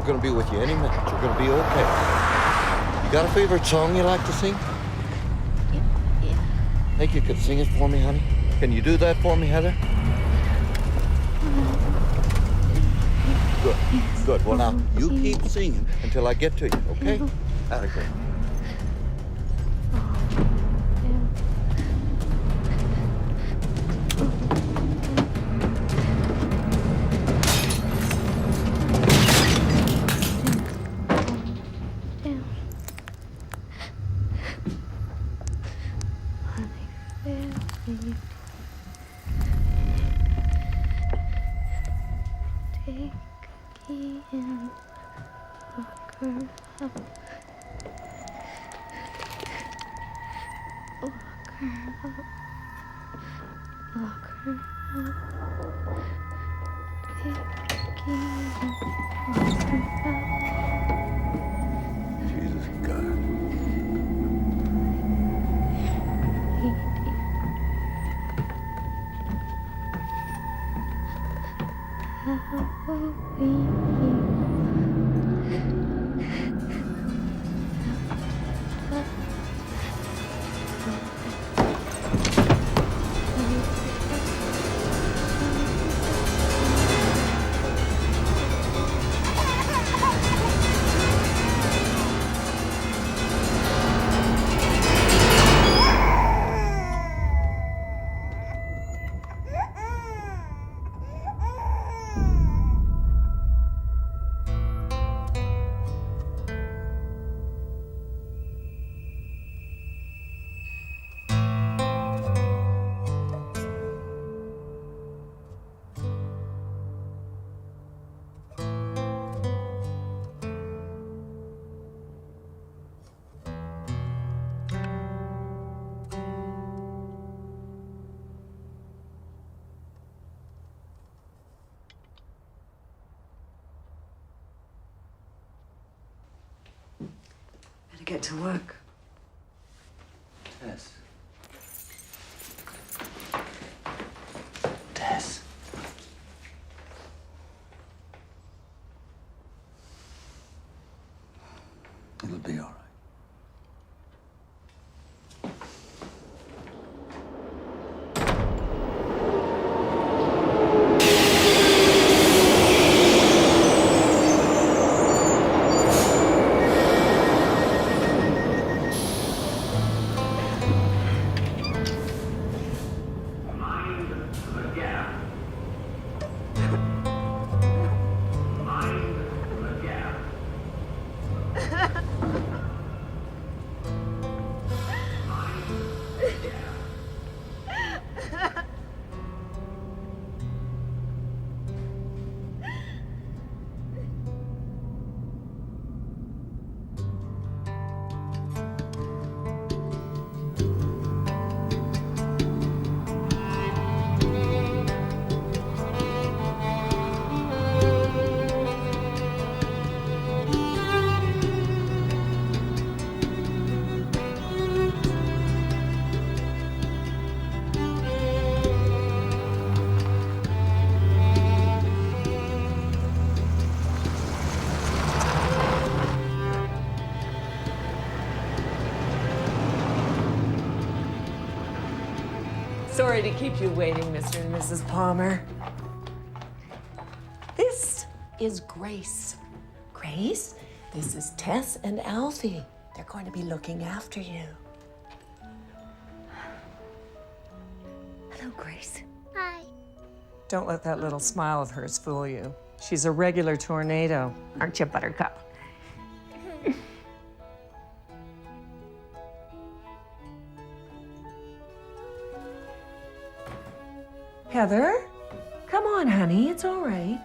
Gonna be with you any minute. You're gonna be okay. You got a favorite song you like to sing? Yeah. Think you could sing it for me, honey? Can you do that for me, Heather? Good. Good. Well, now, you keep singing until I get to you, okay? That'll go. Jesus God. Get to work. Tess. Tess. It'll be all right. Sorry to keep you waiting, Mr. and Mrs. Palmer. This is Grace. Grace, this is Tess and Alfie. They're going to be looking after you. Hello, Grace. Hi. Don't let that little smile of hers fool you. She's a regular tornado, aren't you, Buttercup? Heather, come on, honey, it's all right.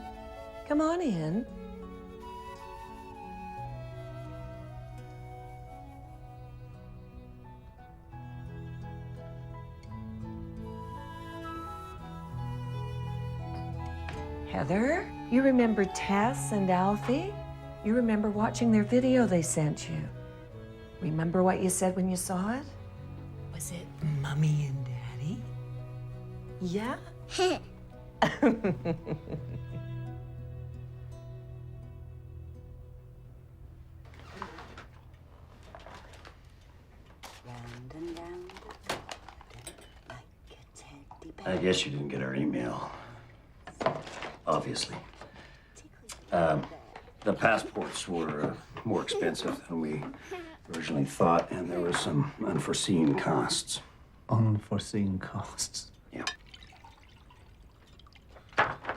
Come on in. Heather, you remember Tess and Alfie? You remember watching their video they sent you? Remember what you said when you saw it? Was it Mommy and Daddy? Yeah? I guess you didn't get our email. Obviously. The passports were more expensive than we originally thought, and there were some unforeseen costs. Unforeseen costs? Yeah.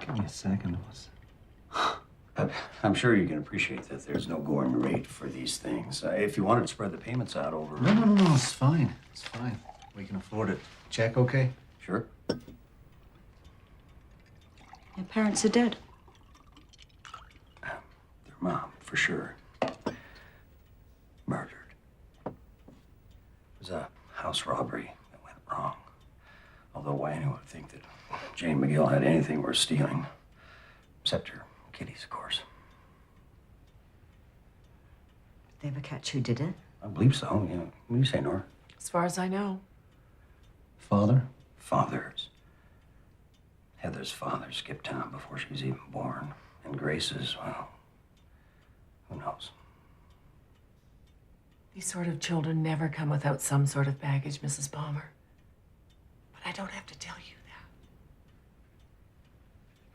Give me a second. I'm sure you can appreciate that there's no going rate for these things. If you wanted to spread the payments out over... No, it's fine. It's fine. We can afford it. Check okay? Sure. Your parents are dead. Their mom, for sure. Murdered. It was a house robbery that went wrong. Although why anyone would think that Jane McGill had anything worth stealing. Except her kitties, of course. Did they ever catch who did it? I believe so. Yeah. What do you say, Nora? As far as I know. Father? Fathers. Heather's father skipped town before she was even born. And Grace's, well, who knows? These sort of children never come without some sort of baggage, Mrs. Palmer. But I don't have to tell you that.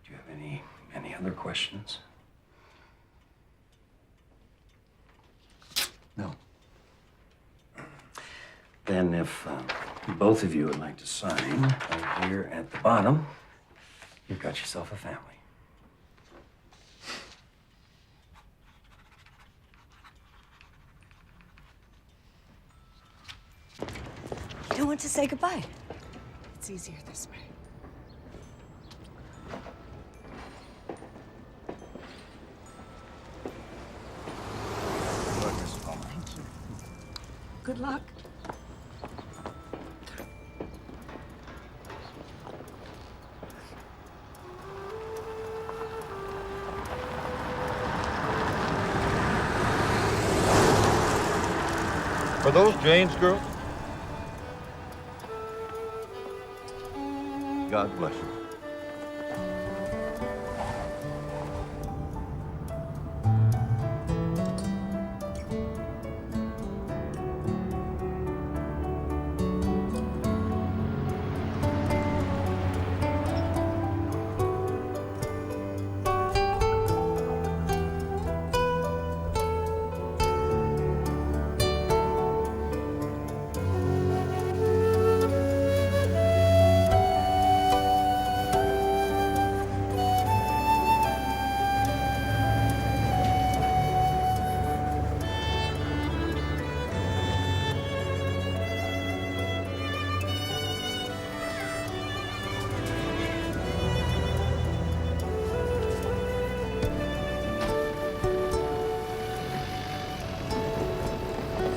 Do you have any other questions? No. Then if both of you would like to sign right here at the bottom, you've got yourself a family. You don't want to say goodbye? It's easier this way. Good luck, Mrs. Palmer. Thank you. Good luck. Are those Jane's girls? God bless you.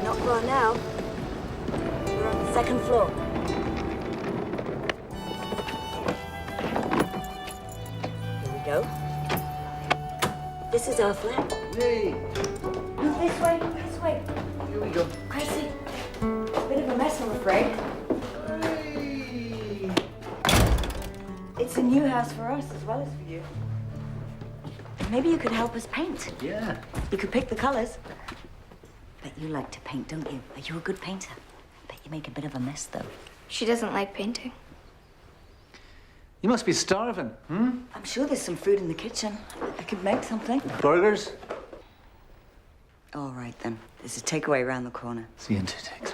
Not far now. We're on the second floor. Here we go. This is our flat. Hey, Move this way, this way. here we go. Gracie, bit of a mess, I'm afraid. Hey. It's a new house for us as well as for you. Maybe you could help us paint. Yeah. You could pick the colors. Bet you like to paint, don't you? Are you a good painter? Bet you make a bit of a mess, though. She doesn't like painting. You must be starving, hmm? I'm sure there's some food in the kitchen. I could make something. Burgers? All right, then. There's a takeaway around the corner. See you in 2 ticks.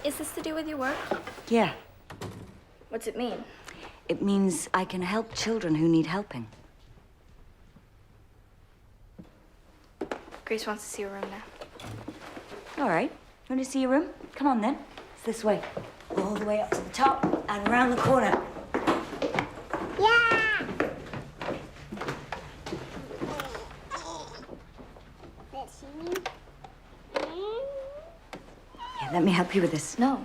Is this to do with your work? Yeah. What's it mean? It means I can help children who need helping. Grace wants to see your room now. All right. You want to see your room? Come on, then. It's this way. All the way up to the top and around the corner. Yeah! Yeah, let me help you with this. No.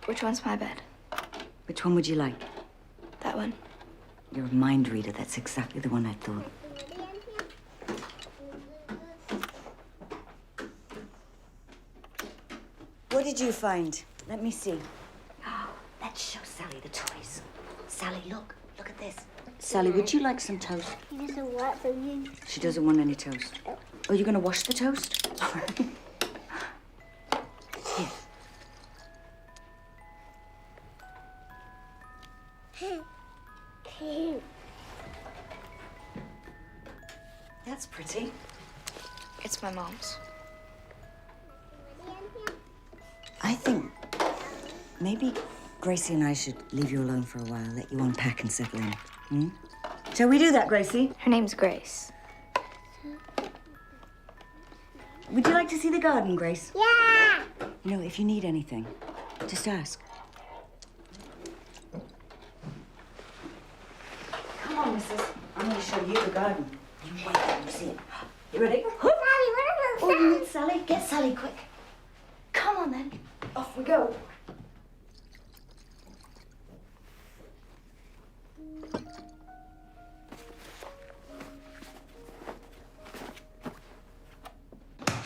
Which one's my bed? Which one would you like? That one. You're a mind reader. That's exactly the one I thought. What did you find? Let me see. Let's show Sally the toys. Sally, look. Look at this. Sally, would you like some toast? He doesn't want for you. She doesn't want any toast. Are you going to wash the toast? Here. That's pretty. It's my mom's. I think maybe Gracie and I should leave you alone for a while, let you unpack and settle in. Hmm? Shall we do that, Gracie? Her name's Grace. Would you like to see the garden, Grace? Yeah! You know, if you need anything, just ask. Come on, missus. I'm going to show you the garden. You wait till you see it. You ready? Sally, what about Oh, you need Sally? Get Sally quick. Come on, then. Off we go.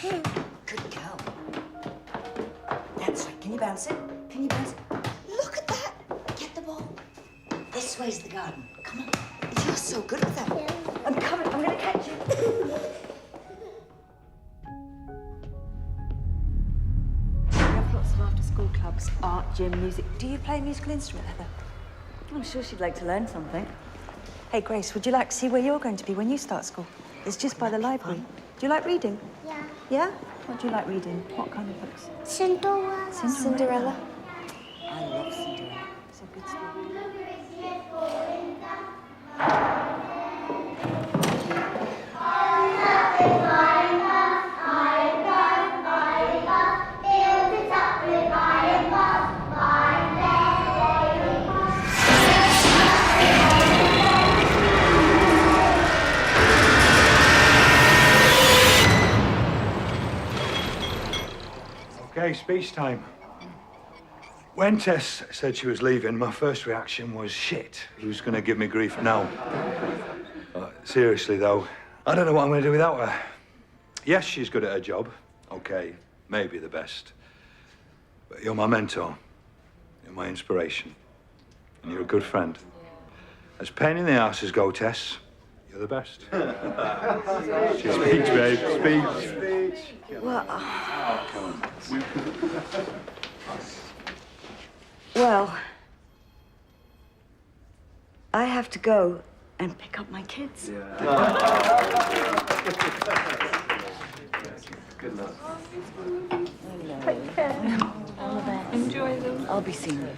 Good girl. That's right. Can you bounce it? Can you bounce it? Look at that. Get the ball. This way's the garden. Come on. You're so good at that. I'm coming. I'm going to catch you. We have lots of after-school clubs, art, gym, music. Do you play a musical instrument, Heather? I'm sure she'd like to learn something. Hey, Grace, would you like to see where you're going to be when you start school? It's just by the library. Do you like reading? Yeah. Yeah? What do you like reading? What kind of books? Cinderella. Cinderella. I love Cinderella. It's a good story. Okay, speech time. When Tess said she was leaving, my first reaction was, shit, who's going to give me grief now? Seriously, though, I don't know what I'm going to do without her. Yes, she's good at her job. Okay, maybe the best. But you're my mentor. You're my inspiration. And you're a good friend. As pain in the asses go, Tess, you're the best. Speech, babe, speech. Well, I have to go and pick up my kids. Good luck. Take care. Enjoy them. I'll be seeing you.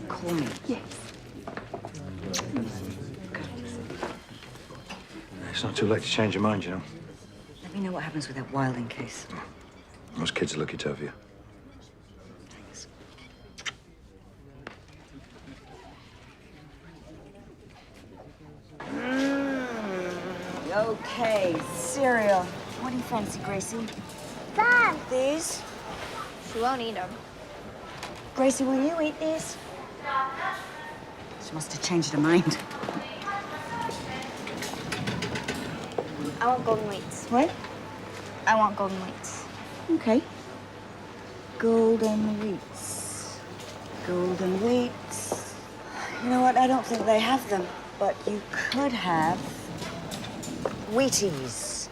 Call me. Yes. It's not too late to change your mind, you know. Let me know what happens with that Wilding case. Most kids are lucky to have you. Thanks. Okay, cereal. What do you fancy, Gracie? Fun. These? She won't eat them. Gracie, will you eat these? She must have changed her mind. I want golden wheats. What? I want golden wheats. Okay. Golden wheats. Golden wheats. You know what? I don't think they have them. But you could have Wheaties.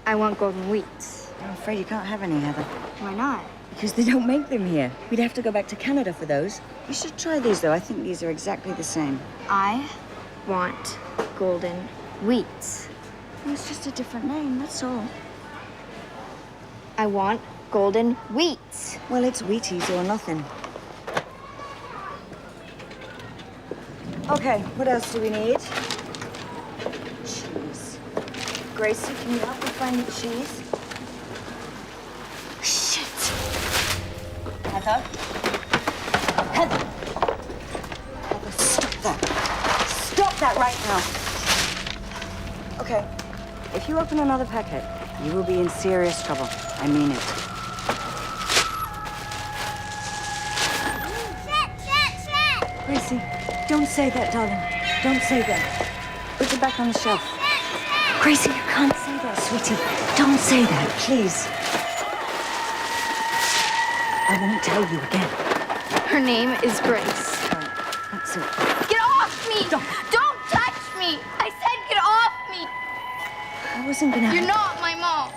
I want golden wheats. I'm afraid you can't have any, Heather. Why not? Because they don't make them here. We'd have to go back to Canada for those. You should try these, though. I think these are exactly the same. I want golden wheats. Well, it's just a different name, that's all. I want golden wheats. Well, it's Wheaties or nothing. Okay, what else do we need? Cheese. Gracie, can you help me find the cheese? Shit! Heather? Heather! Heather, stop that. Stop that right now. Okay, if you open another packet, you will be in serious trouble. I mean it. Gracie, don't say that, darling. Don't say that. Put it back on the shelf. Gracie, you can't say that, sweetie. Don't say that, please. I won't tell you again. Her name is Grace. That's it. Get off me! Don't touch me! I said get off me! I wasn't gonna... You're not my mom.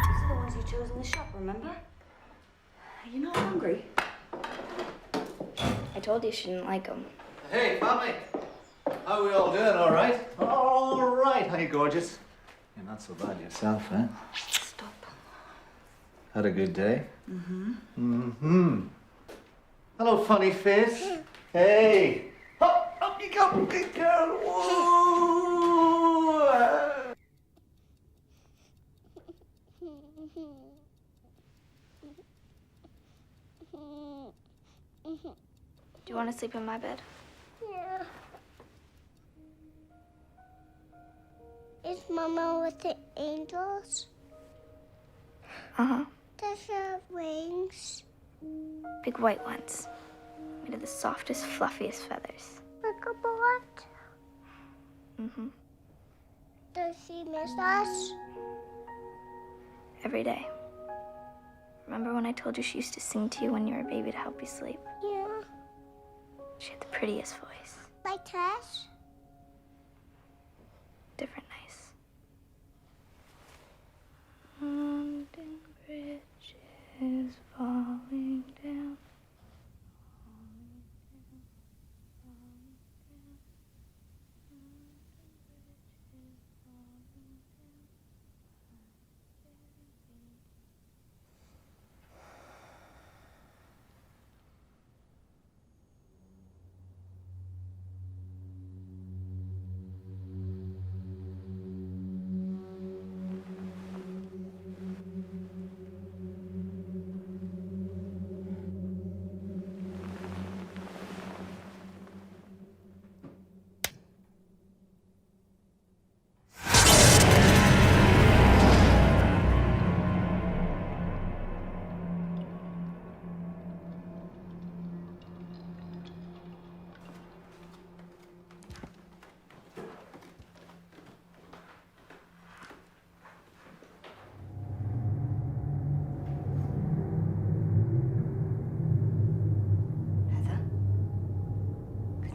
These are the ones you chose in the shop, remember? You're not hungry? I told you she didn't like them. Hey, family. How we all doing? All right? All right. How you, gorgeous? You're not so bad yourself, eh? Stop. Had a good day? Mm-hmm. Hello, funny face. Hey. Up you go, good girl. Whoa. Do you want to sleep in my bed? Yeah. Is Mama with the angels? Uh-huh. Does she have wings? Big white ones. Made of the softest, fluffiest feathers. Like a bullet? Mm-hmm. Does she miss us? Every day. Remember when I told you she used to sing to you when you were a baby to help you sleep? Yeah. She had the prettiest voice. Like Tess? Different nice. London Bridge is falling down.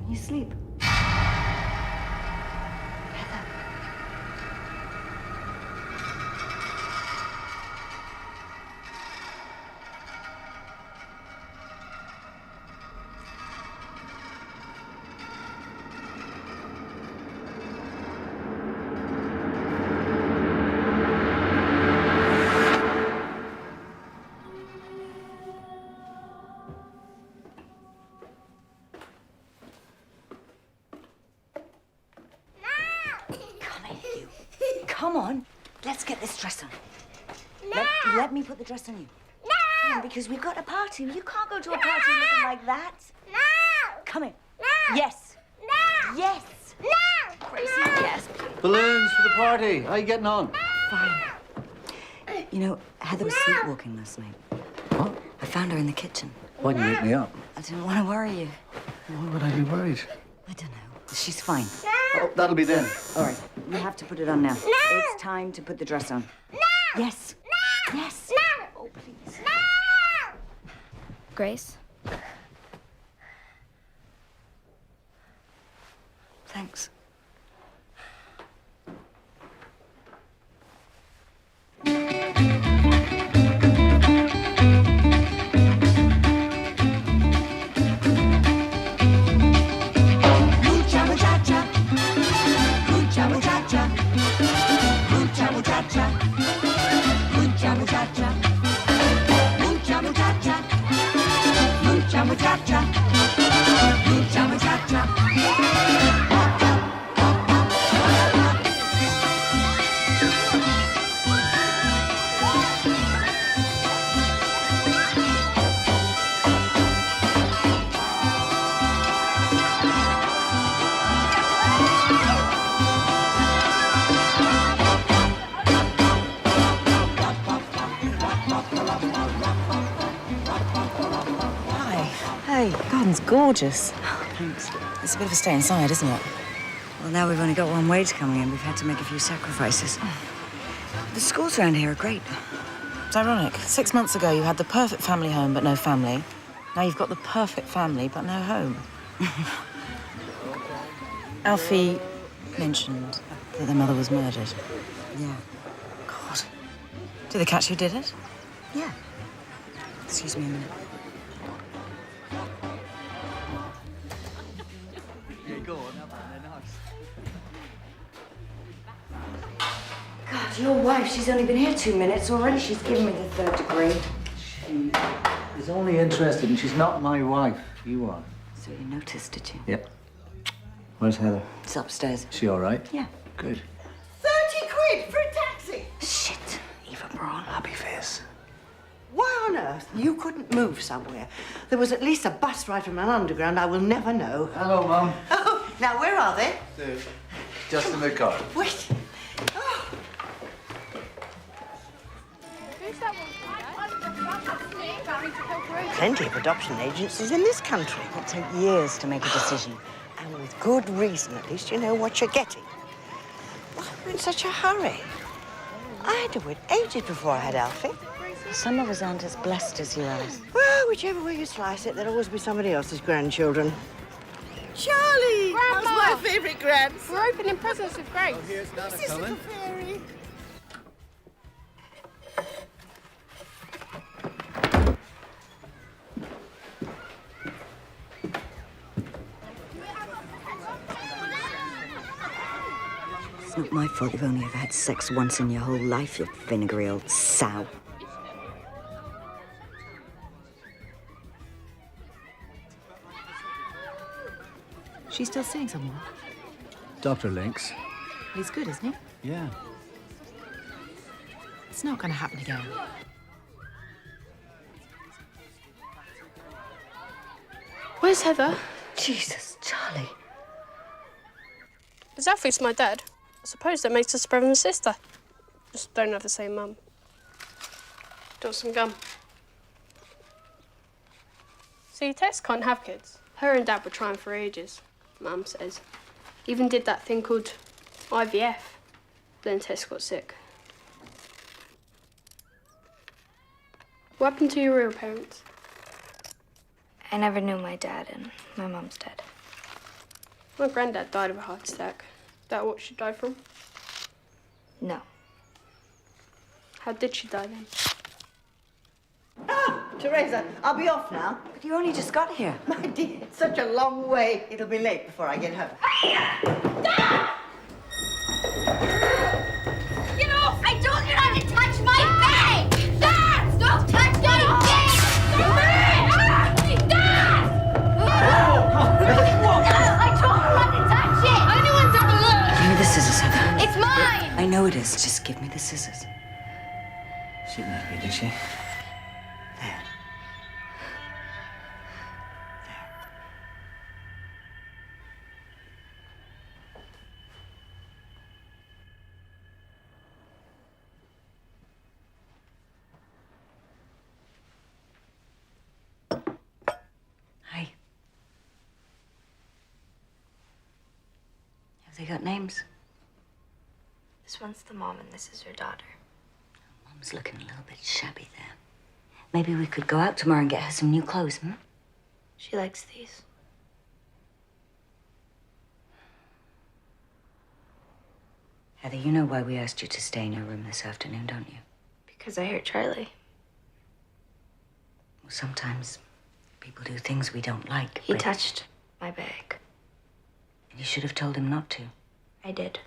You sleep. Come on, let's get this dress on. No! Let me put the dress on you. No! Come on, because we've got a party. You can't go to a party looking like that. No! Come in. No! Yes. No! Yes. No! Gracie, yes. Balloons for the party. How you getting on? Fine. You know, Heather was sleepwalking last night. What? I found her in the kitchen. Why'd you wake me up? I didn't want to worry you. Why would I be worried? I don't know. She's fine. No! Oh, that'll be then. All right, you have to put it on now. It's time to put the dress on. Yes. Yes. Oh, please. Grace? Thanks. Hey, garden's gorgeous. Thanks. It's a bit of a stay inside, isn't it? Well, now we've only got one wage coming in. We've had to make a few sacrifices. The schools around here are great. It's ironic. 6 months ago, you had the perfect family home, but no family. Now you've got the perfect family, but no home. Alfie mentioned that their mother was murdered. Yeah. God. Did they catch who did it? Yeah. Excuse me a minute. God, your wife, she's only been here 2 minutes. Already she's given me the 3rd degree. She is only interested, and she's not my wife. You are. So you noticed, did you? Yep. Where's Heather? It's upstairs. Is she all right? Yeah. Good. 30 quid for a taxi! Shit. Eva Braun. Happy face. Why on earth you couldn't move somewhere? There was at least a bus ride from an underground. I will never know. Hello, Mum. Oh, now where are they? Just in the car. Wait. Oh. Plenty of adoption agencies in this country. It'll take years to make a decision. And with good reason. At least you know what you're getting. Why are you in such a hurry? I had to wait ages before I had Alfie. Some of us aren't as blessed as you, Alice. Well, whichever way you slice it, there'll always be somebody else's grandchildren. Charlie! Grandma! That's my favourite grands. We're opening presents with Grace. Here's Nana Is this little fairy? It's not my fault you've only ever had sex once in your whole life, you vinegary old sow. She's still seeing someone. Dr. Links. He's good, isn't he? Yeah. It's not going to happen again. Where's Heather? Jesus, Charlie. Is Alfie's my dad? I suppose that makes us brother and sister. Just don't have the same mum. Do you want some gum? See, Tess can't have kids. Her and Dad were trying for ages, Mum says. Even did that thing called IVF. Then Tess got sick. What happened to your real parents? I never knew my dad, and my mom's dead. My granddad died of a heart attack. That what she died from? No. How did she die then? Ah, Teresa, I'll be off now. But you only just got here. My dear, it's such a long way. It'll be late before I get home. Get off! I told you not to touch my face! Dad! Stop touching me! I told you not to touch it! Anyone's ever looked! Give me the scissors, Heather. It's mine! I know it is. Just give me the scissors. She didn't hit me, did she? There. Hi. How's they got names? This one's the mom and this is her daughter. Mom's looking a little bit shabby there. Maybe we could go out tomorrow and get her some new clothes, hmm? She likes these. Heather, you know why we asked you to stay in your room this afternoon, don't you? Because I hurt Charlie. Well, sometimes people do things we don't like. He touched my bag. And you should have told him not to. I did.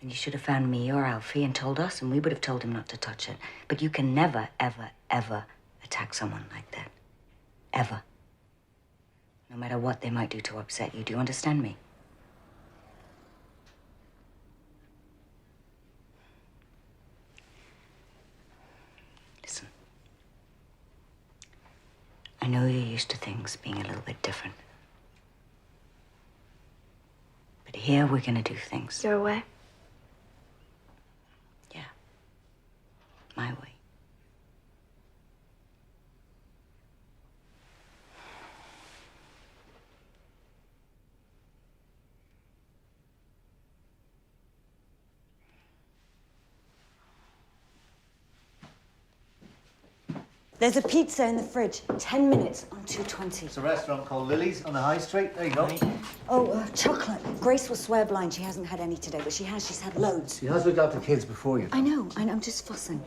And you should have found me or Alfie and told us, and we would have told him not to touch it. But you can never, ever, ever attack someone like that. Ever. No matter what they might do to upset you. Do you understand me? Listen. I know you're used to things being a little bit different. But here we're gonna do things. Your way? Yeah. My way. There's a pizza in the fridge. 10 minutes on 2:20. It's a restaurant called Lily's on the high street. There you go. Oh, chocolate. Grace will swear blind she hasn't had any today, but she has. She's had loads. She has looked after kids before you. I know. I'm just fussing.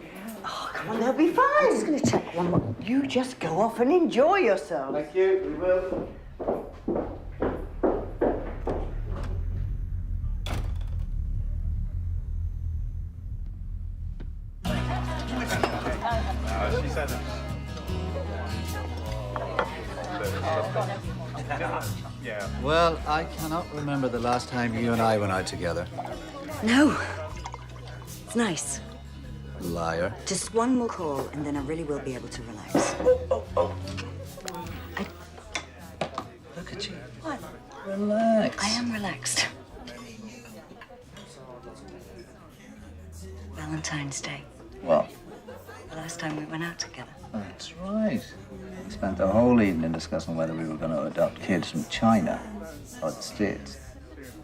Oh, come on, they'll be fine. I'm just going to check one more. You just go off and enjoy yourself. Thank you. We will. She said it. Yeah. Well, I cannot remember the last time you and I went out together. No. It's nice. Liar. Just one more call, and then I really will be able to relax. Look at you. What? Relax. I am relaxed. Valentine's Day. Well, The last time we went out together. that's right. We spent the whole evening discussing whether we were going to adopt kids from China or the States.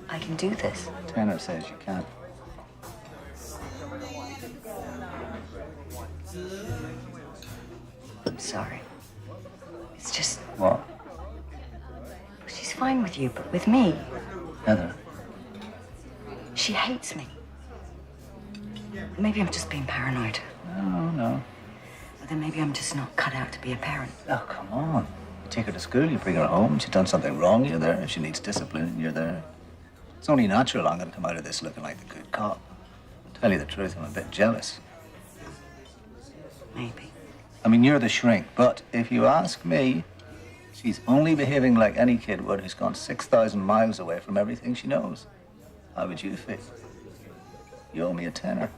I can do this. Tanner says you can't. I'm sorry. It's just, What? she's fine with you, but with me, Heather? she hates me. Maybe I'm just being paranoid. No. Or then maybe I'm just not cut out to be a parent. Oh, come on. You take her to school, you bring her home. She's done something wrong, you're there. If she needs discipline, you're there. It's only natural I'm going to come out of this looking like the good cop. Tell you the truth, I'm a bit jealous. Maybe. I mean, you're the shrink, but if you ask me, she's only behaving like any kid would who's gone 6,000 miles away from everything she knows. How would you feel? You owe me a tenner.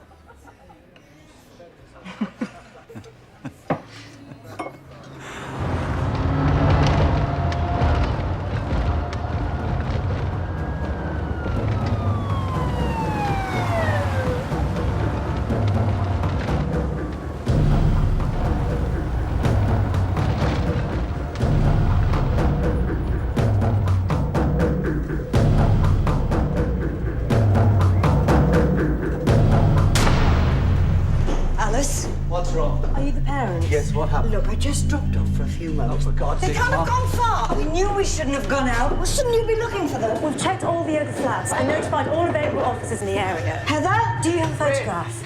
Alice, What's wrong? are you the parent? Yes, what happened? Look, I just dropped off for a few Oh, moments. for God's They sake, can't have Mom. gone far. We knew we shouldn't have gone out. Well, shouldn't you be looking for them? We've checked all the other flats and notified all available officers in the area. Heather? Do you have a photograph?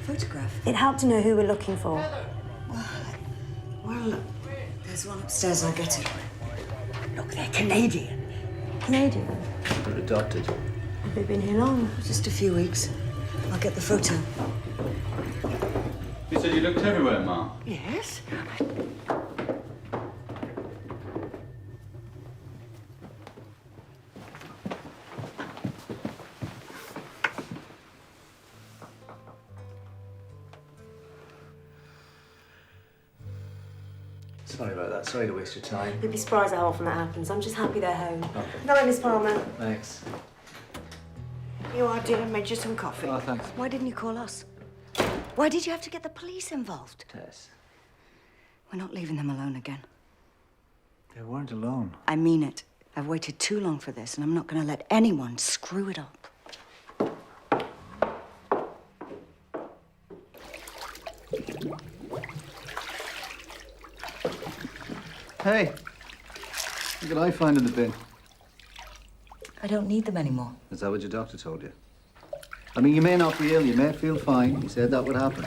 Photograph? It helped to know who we're looking for. Well, there's one upstairs. I'll get it. Look, they're Canadian. Canadian? We're adopted. Have they been here long? Just a few weeks. I'll get the photo. You said you looked everywhere, Mom. Yes? Sorry about that. Sorry to waste your time. You'd be surprised how often that happens. I'm just happy they're home. Okay. Night, Miss Palmer. Thanks. You are, dear. I made you some coffee. Oh, thanks. Why didn't you call us? Why did you have to get the police involved? Tess, We're not leaving them alone again. they weren't alone. I mean it. I've waited too long for this, and I'm not going to let anyone screw it up. Hey, what did I find in the bin? I don't need them anymore. Is that what your doctor told you? I mean, you may not be ill, you may feel fine. He said that would happen.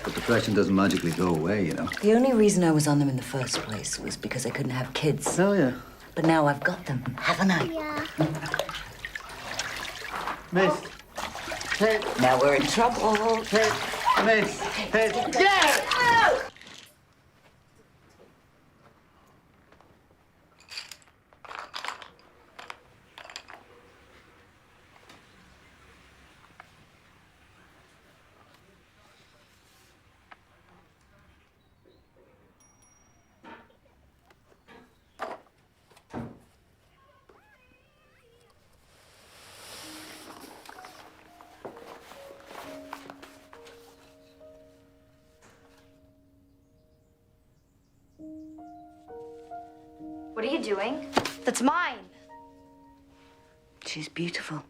But depression doesn't magically go away, you know. The only reason I was on them in the first place was because I couldn't have kids. Oh, yeah. But now I've got them, haven't I? Yeah. Miss. Hey. Now we're in trouble. Hey. Miss. Hey. Yeah! What are you doing? That's mine. She's beautiful.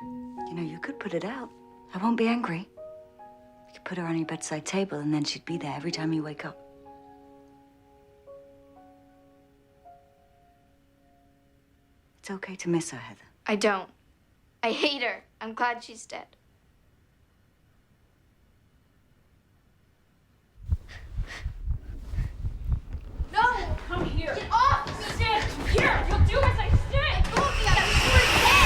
You know, you could put it out. I won't be angry. You could put her on your bedside table, and then she'd be there every time you wake up. It's okay to miss her, Heather. I don't. I hate her. I'm glad she's dead. No! Come here. Get off me! Stand here. You'll do as I say. I told you that you were dead!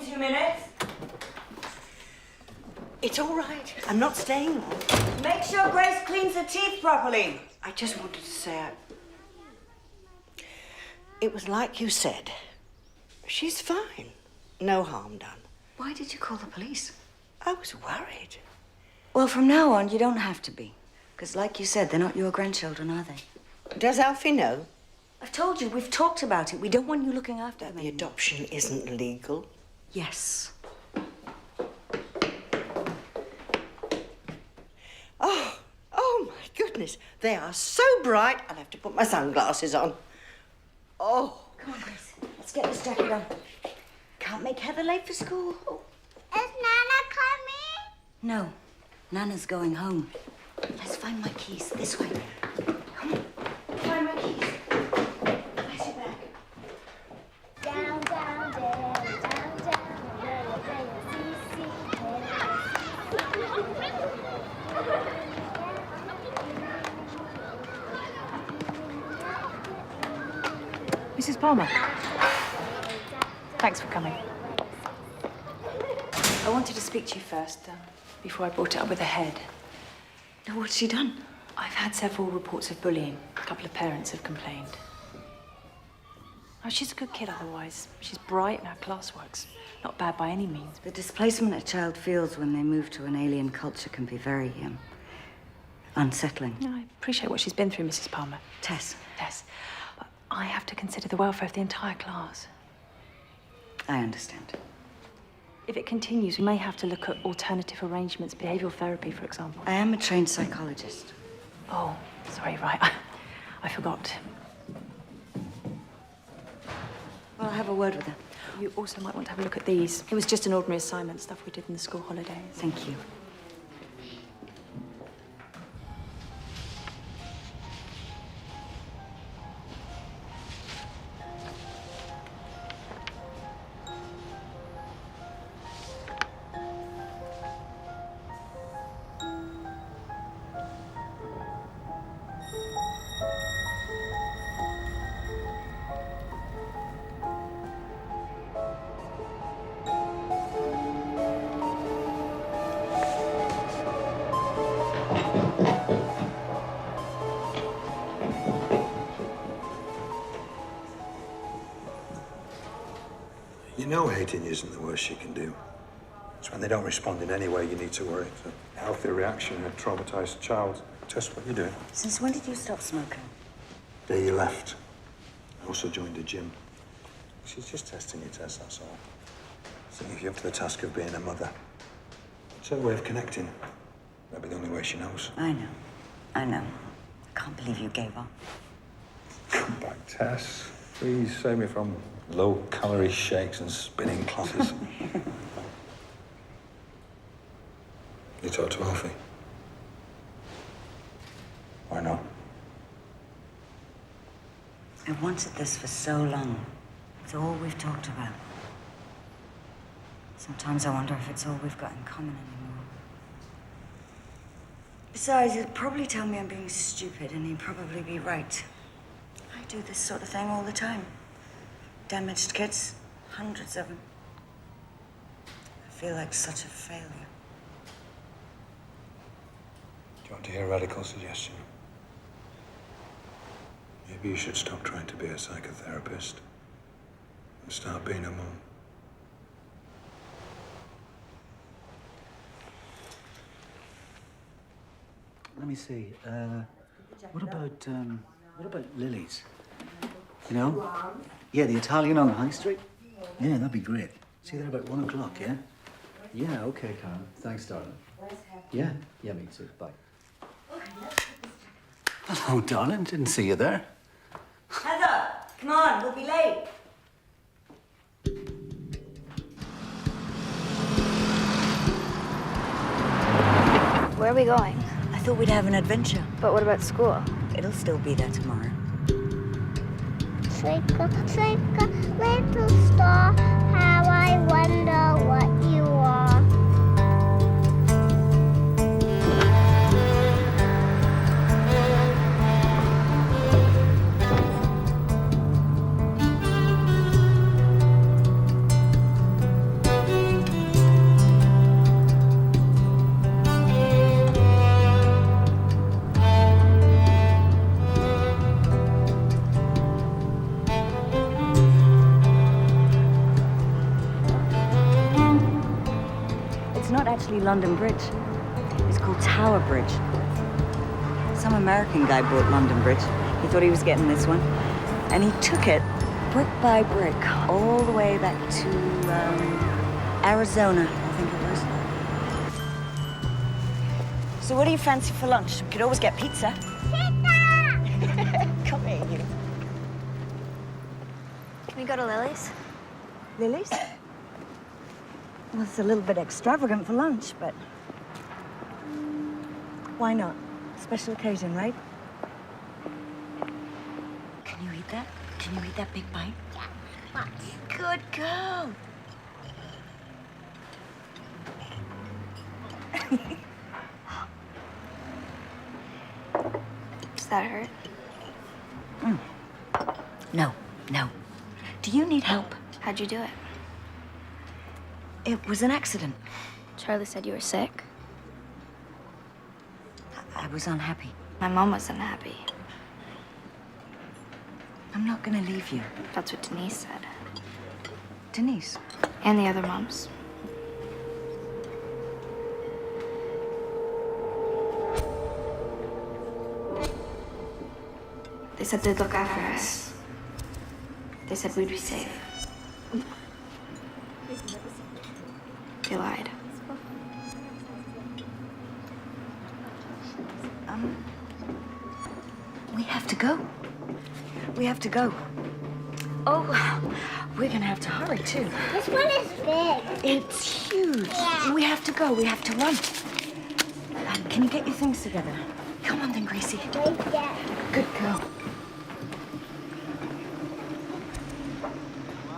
in 2 minutes. It's all right. I'm not staying long. Make sure Grace cleans her teeth properly. I just wanted to say it was like you said. She's fine. No harm done. Why did you call the police? I was worried. Well, from now on, you don't have to be. Because like you said, they're not your grandchildren, are they? Does Alfie know? I've told you, we've talked about it. We don't want you looking after them. The adoption isn't legal. Yes. Oh my goodness. They are so bright, I'll have to put my sunglasses on. Oh. Come on, Grace. Let's get this jacket on. Can't make Heather late for school. Oh. Is Nana coming? No. Nana's going home. Let's find my keys. This way. Come on. Find my keys. Where's your bag? Down, down, down, down, down. Mrs. Palmer. Thanks for coming. I wanted to speak to you first, before I brought it up with the head. Now, what's she done? I've had several reports of bullying. A couple of parents have complained. Oh, she's a good kid otherwise. She's bright and her class works. Not bad by any means. The displacement a child feels when they move to an alien culture can be very, unsettling. No, I appreciate what she's been through, Mrs. Palmer. Tess. Tess. But I have to consider the welfare of the entire class. I understand. If it continues, we may have to look at alternative arrangements, behavioural therapy, for example. I am a trained psychologist. Oh, sorry, right. I forgot. Well, I'll have a word with her. You also might want to have a look at these. It was just an ordinary assignment, stuff we did in the school holidays. Thank you. You know hating isn't the worst you can do. It's when they don't respond in any way you need to worry. It's a healthy reaction in a traumatized child. Tess, what are you doing? Since when did you stop smoking? The day you left. I also joined a gym. She's just testing you, Tess, that's all. Setting you up to the task of being a mother. It's her way of connecting. That'll be the only way she knows. I know. I know. I can't believe you gave up. Come back, Tess. Please save me from low-calorie shakes and spinning classes. You talked to Alfie? Why not? I wanted this for so long. It's all we've talked about. Sometimes I wonder if it's all we've got in common anymore. Besides, he'd probably tell me I'm being stupid, and he'd probably be right. I do this sort of thing all the time. Damaged kids, hundreds of them. I feel like such a failure. Do you want to hear a radical suggestion? Maybe you should stop trying to be a psychotherapist and start being a mom. Let me see. What about Lily's? You know? Yeah, the Italian on the high street? Yeah, that'd be great. See you there about 1 o'clock, yeah? Yeah, okay, Karen. Thanks, darling. Yeah, me too. Bye. Hello, darling. Didn't see you there. Heather, come on, we'll be late. Where are we going? I thought we'd have an adventure. But what about school? It'll still be there tomorrow. It's like a little star, how I wonder what you are. It's not actually London Bridge. It's called Tower Bridge. Some American guy bought London Bridge. He thought he was getting this one. And he took it brick by brick all the way back to Arizona, I think it was. So what do you fancy for lunch? We could always get pizza. Come here, you. Can we go to Lily's? Lily's? Well, it's a little bit extravagant for lunch, but why not? Special occasion, right? Can you eat that? Can you eat that big bite? Yeah. Good girl. Does that hurt? No. Do you need help? How'd you do it? It was an accident. Charlie said you were sick. I was unhappy. My mom was unhappy. I'm not gonna leave you. That's what Denise said. Denise? And the other moms. They said they'd look after us. They said we'd be safe. They lied. We have to go. We have to go. Oh, We're gonna have to hurry, too. This one is big. It's huge. Yeah. We have to go. We have to run. Can you get your things together? Come on then, Gracie. Right there. Good girl.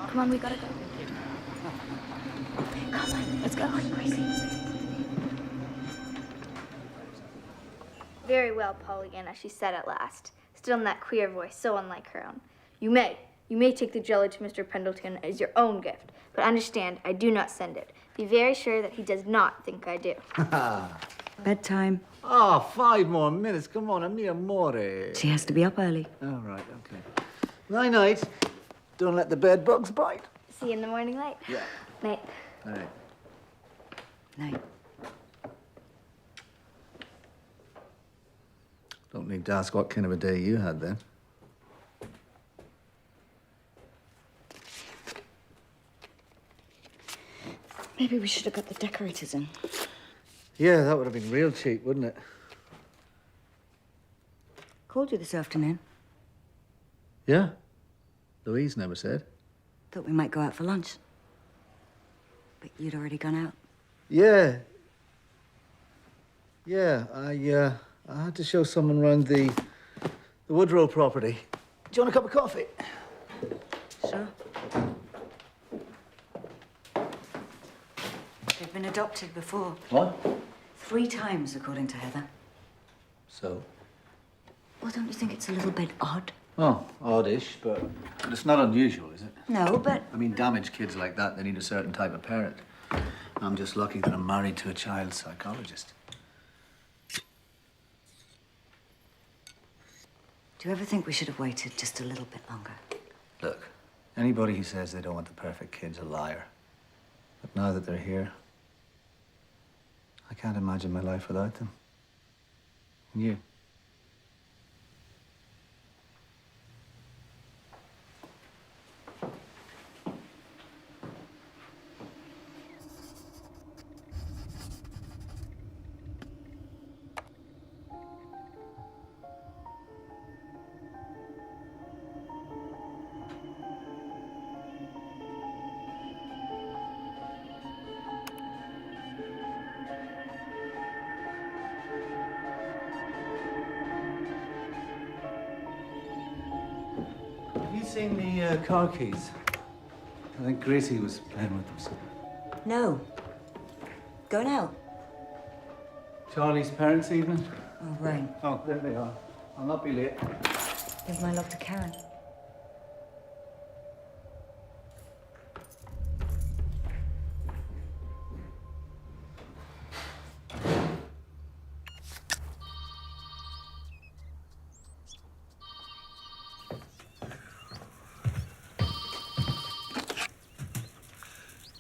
Come on, we gotta go. Come on, let's go, Gracie. Very well, Pollyanna, she said at last, still in that queer voice so unlike her own. You may take the jelly to Mr. Pendleton as your own gift, but understand, I do not send it. Be very sure that he does not think I do. Bedtime. Oh, 5 more minutes. Come on, mio amore. She has to be up early. All right, okay. Night-night. Don't let the bed bugs bite. See you in the morning light. Yeah. Night. All right. Night. Don't need to ask what kind of a day you had then. Maybe we should have got the decorators in. Yeah, that would have been real cheap, wouldn't it? Called you this afternoon. Yeah. Louise never said. Thought we might go out for lunch. But you'd already gone out. Yeah. Yeah, I had to show someone around the Woodrow property. Do you want a cup of coffee? Sure. They've been adopted before. What? 3 times, according to Heather. So? Well, don't you think it's a little bit odd? Oh, oddish, but it's not unusual, is it? No, but... I mean, damaged kids like that, they need a certain type of parent. I'm just lucky that I'm married to a child psychologist. Do you ever think we should have waited just a little bit longer? Look, anybody who says they don't want the perfect kid's a liar. But now that they're here, I can't imagine my life without them. And you? Have you seen the car keys? I think Gracie was playing with them somewhere. No. Going out. Charlie's parents' evening? Oh, right. Oh, there they are. I'll not be late. Give my love to Karen.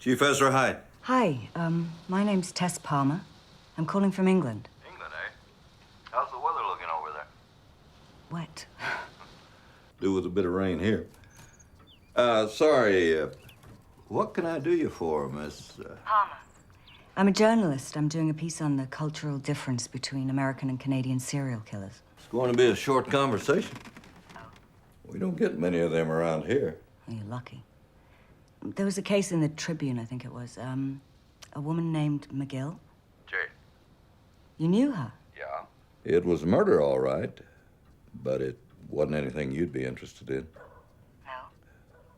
Chief Ezra Hyde. Hi, my name's Tess Palmer. I'm calling from England. England, eh? How's the weather looking over there? Wet. Do with a bit of rain here. Sorry, what can I do you for, Miss... Palmer. I'm a journalist. I'm doing a piece on the cultural difference between American and Canadian serial killers. It's going to be a short conversation. We don't get many of them around here. Oh, you're lucky. There was a case in the Tribune, I think it was. A woman named McGill. Jane. You knew her? Yeah. It was murder, all right, but it wasn't anything you'd be interested in. No.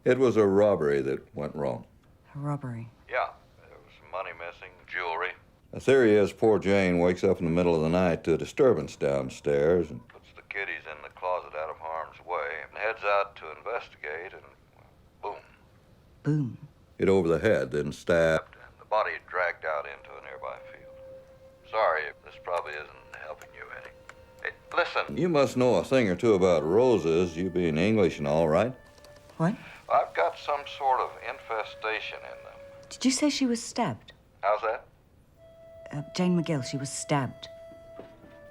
It was a robbery that went wrong. A robbery? Yeah. There was money missing, jewelry. The theory is poor Jane wakes up in the middle of the night to a disturbance downstairs and puts the kiddies in the closet out of harm's way and heads out to investigate and boom. Boom. Hit over the head, then stabbed, and the body dragged out into a nearby field. Sorry, this probably isn't helping you any. Hey, listen, you must know a thing or two about roses, you being English and all, right? What? I've got some sort of infestation in them. Did you say she was stabbed? How's that? Jane McGill, she was stabbed.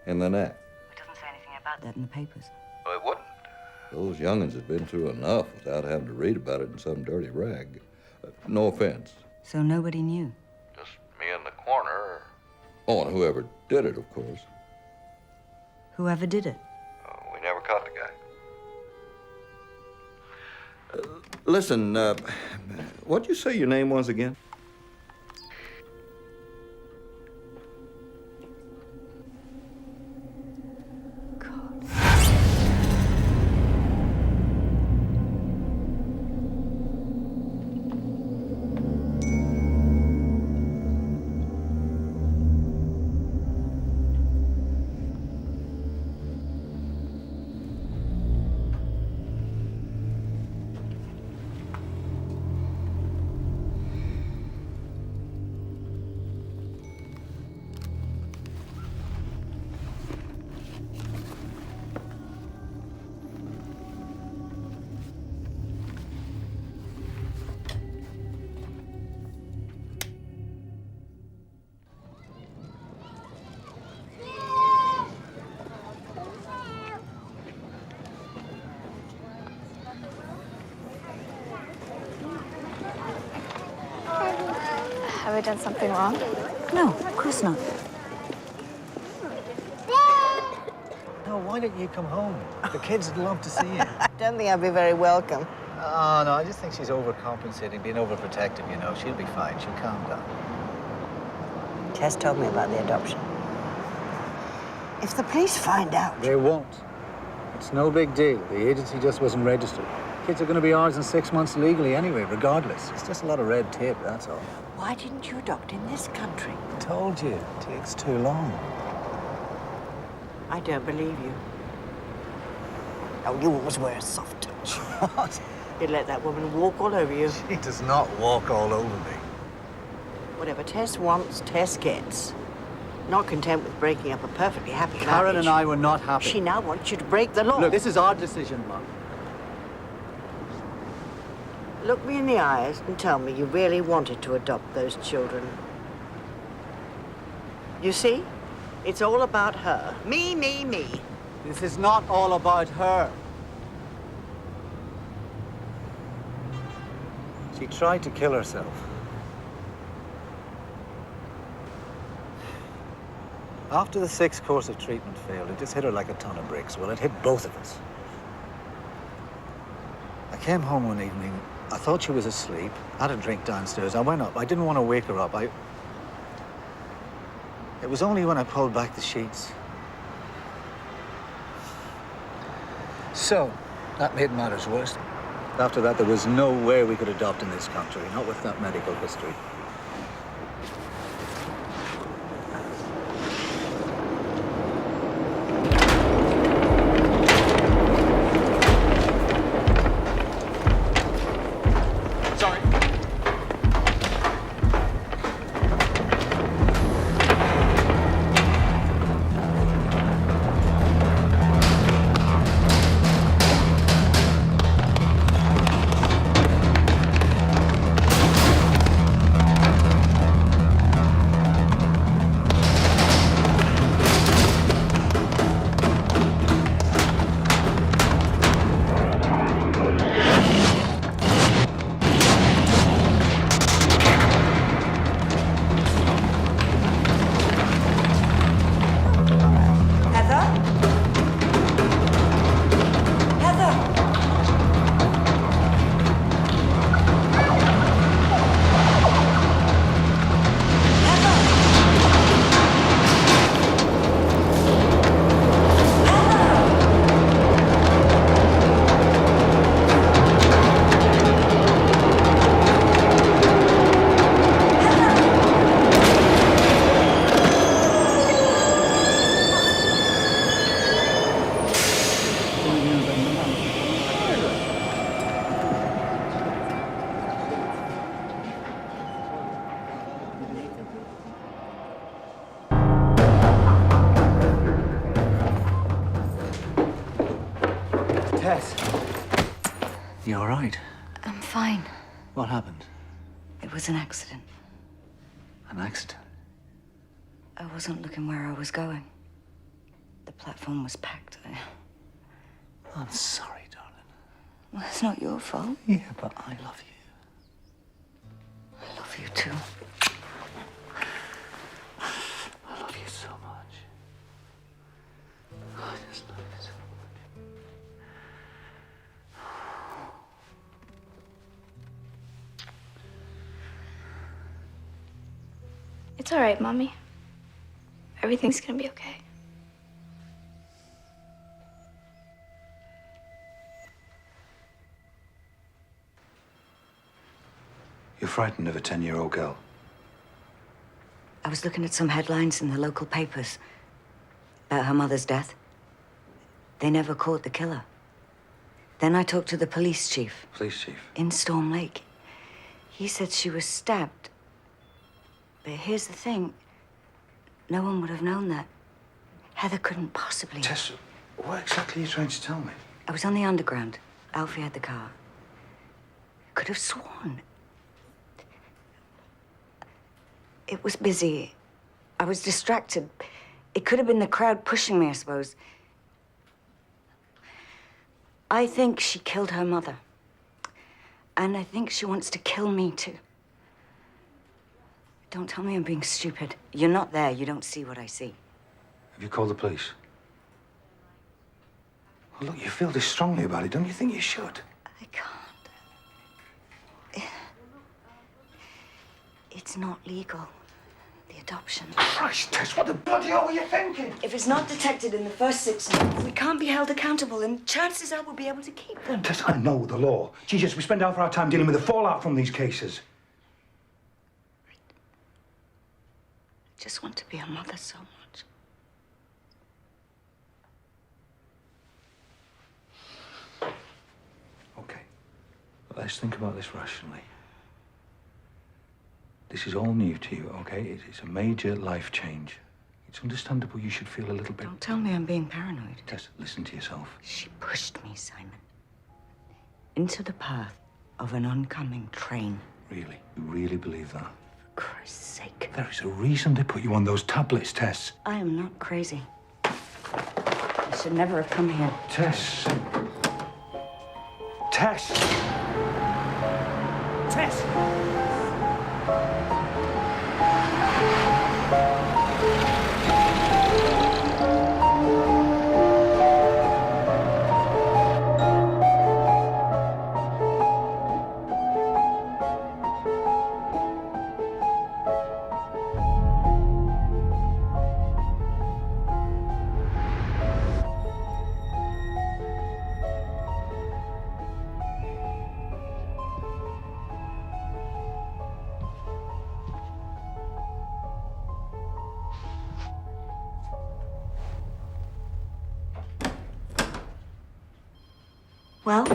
In the neck. It doesn't say anything about that in the papers. Well, it wouldn't. Those young'uns have been through enough without having to read about it in some dirty rag. No offense. So nobody knew? Just me in the corner. Oh, and whoever did it, of course. Whoever did it? We never caught the guy. Listen, what'd you say your name was again? Have I done something wrong? No, of course not. No, why don't you come home? The kids would love to see you. I don't think I'd be very welcome. Oh, no, I just think she's overcompensating, being overprotective, you know. She'll be fine. She'll calm down. Tess told me about the adoption. If the police find out... They won't. It's no big deal. The agency just wasn't registered. Kids are going to be ours in 6 months legally anyway, regardless. It's just a lot of red tape, that's all. Why didn't you adopt in this country? I told you, it takes too long. I don't believe you. Oh, you always wear a soft touch. What? You'd let that woman walk all over you. She does not walk all over me. Whatever Tess wants, Tess gets. Not content with breaking up a perfectly happy marriage. Karen and I were not happy. She now wants you to break the law. Look, this is our decision, Mum. Look me in the eyes and tell me you really wanted to adopt those children. You see? It's all about her. Me, me, me. This is not all about her. She tried to kill herself. After the 6th course of treatment failed, it just hit her like a ton of bricks. Well, it hit both of us. I came home one evening. I thought she was asleep. I had a drink downstairs. I went up. I didn't want to wake her up. It was only when I pulled back the sheets. So, that made matters worse. After that, there was no way we could adopt in this country, not with that medical history. Tess. You all right? I'm fine. What happened? It was an accident. An accident? I wasn't looking where I was going. The platform was packed. I'm sorry, darling. Well, it's not your fault. Yeah, but I love you. I love you too. I love you so much. I just love you so much. all right, Mommy. Everything's gonna be okay. You're frightened of a 10-year-old girl. I was looking at some headlines in the local papers about her mother's death. They never caught the killer. Then I talked to the police chief. Police chief? In Storm Lake. He said she was stabbed. But here's the thing. No one would have known that. Heather couldn't possibly. Tess, what exactly are you trying to tell me? I was on the underground. Alfie had the car. Could have sworn. It was busy. I was distracted. It could have been the crowd pushing me, I suppose. I think she killed her mother. And I think she wants to kill me, too. Don't tell me I'm being stupid. You're not there. You don't see what I see. Have you called the police? Well, look, you feel this strongly about it. Don't you think you should? I can't. It's not legal. The adoption. Christ, Tess, what the bloody hell were you thinking? If it's not detected in the first 6 months, we can't be held accountable, and chances are we'll be able to keep them. Tess, I know the law. Jesus, we spend half our time dealing with the fallout from these cases. I just want to be a mother so much. Okay. Let's think about this rationally. This is all new to you, okay? It's a major life change. It's understandable you should feel a little bit... Don't tell me I'm being paranoid. Tess, listen to yourself. She pushed me, Simon, into the path of an oncoming train. Really? You really believe that? For Christ's sake. There is a reason they put you on those tablets, Tess. I am not crazy. I should never have come here. Tess. Tess! Tess! Well?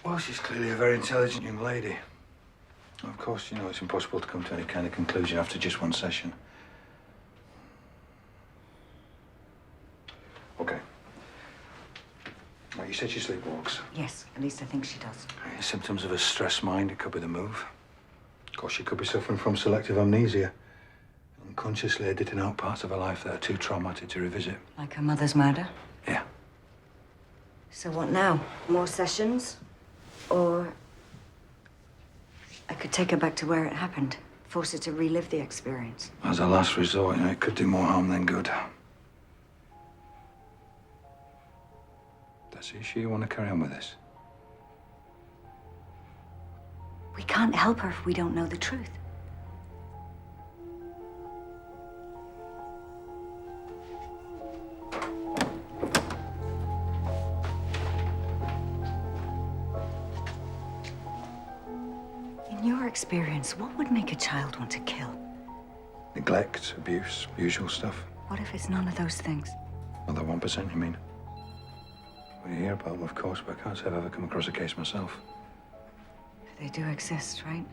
Well, she's clearly a very intelligent young lady. Of course, you know, it's impossible to come to any kind of conclusion after just one session. Okay. Well, you said she sleepwalks. Yes, at least I think she does. Symptoms of a stressed mind, it could be the move. Of course, she could be suffering from selective amnesia. Unconsciously editing out parts of her life that are too traumatic to revisit. Like her mother's murder? Yeah. So what now? More sessions? Or I could take her back to where it happened, force her to relive the experience. As a last resort, you know, it could do more harm than good. That's the issue. You want to carry on with this? We can't help her if we don't know the truth. In your experience, what would make a child want to kill? Neglect, abuse, usual stuff. What if it's none of those things? Well, the 1%, you mean? We hear about them, of course, but I can't say I've ever come across a case myself. They do exist, right?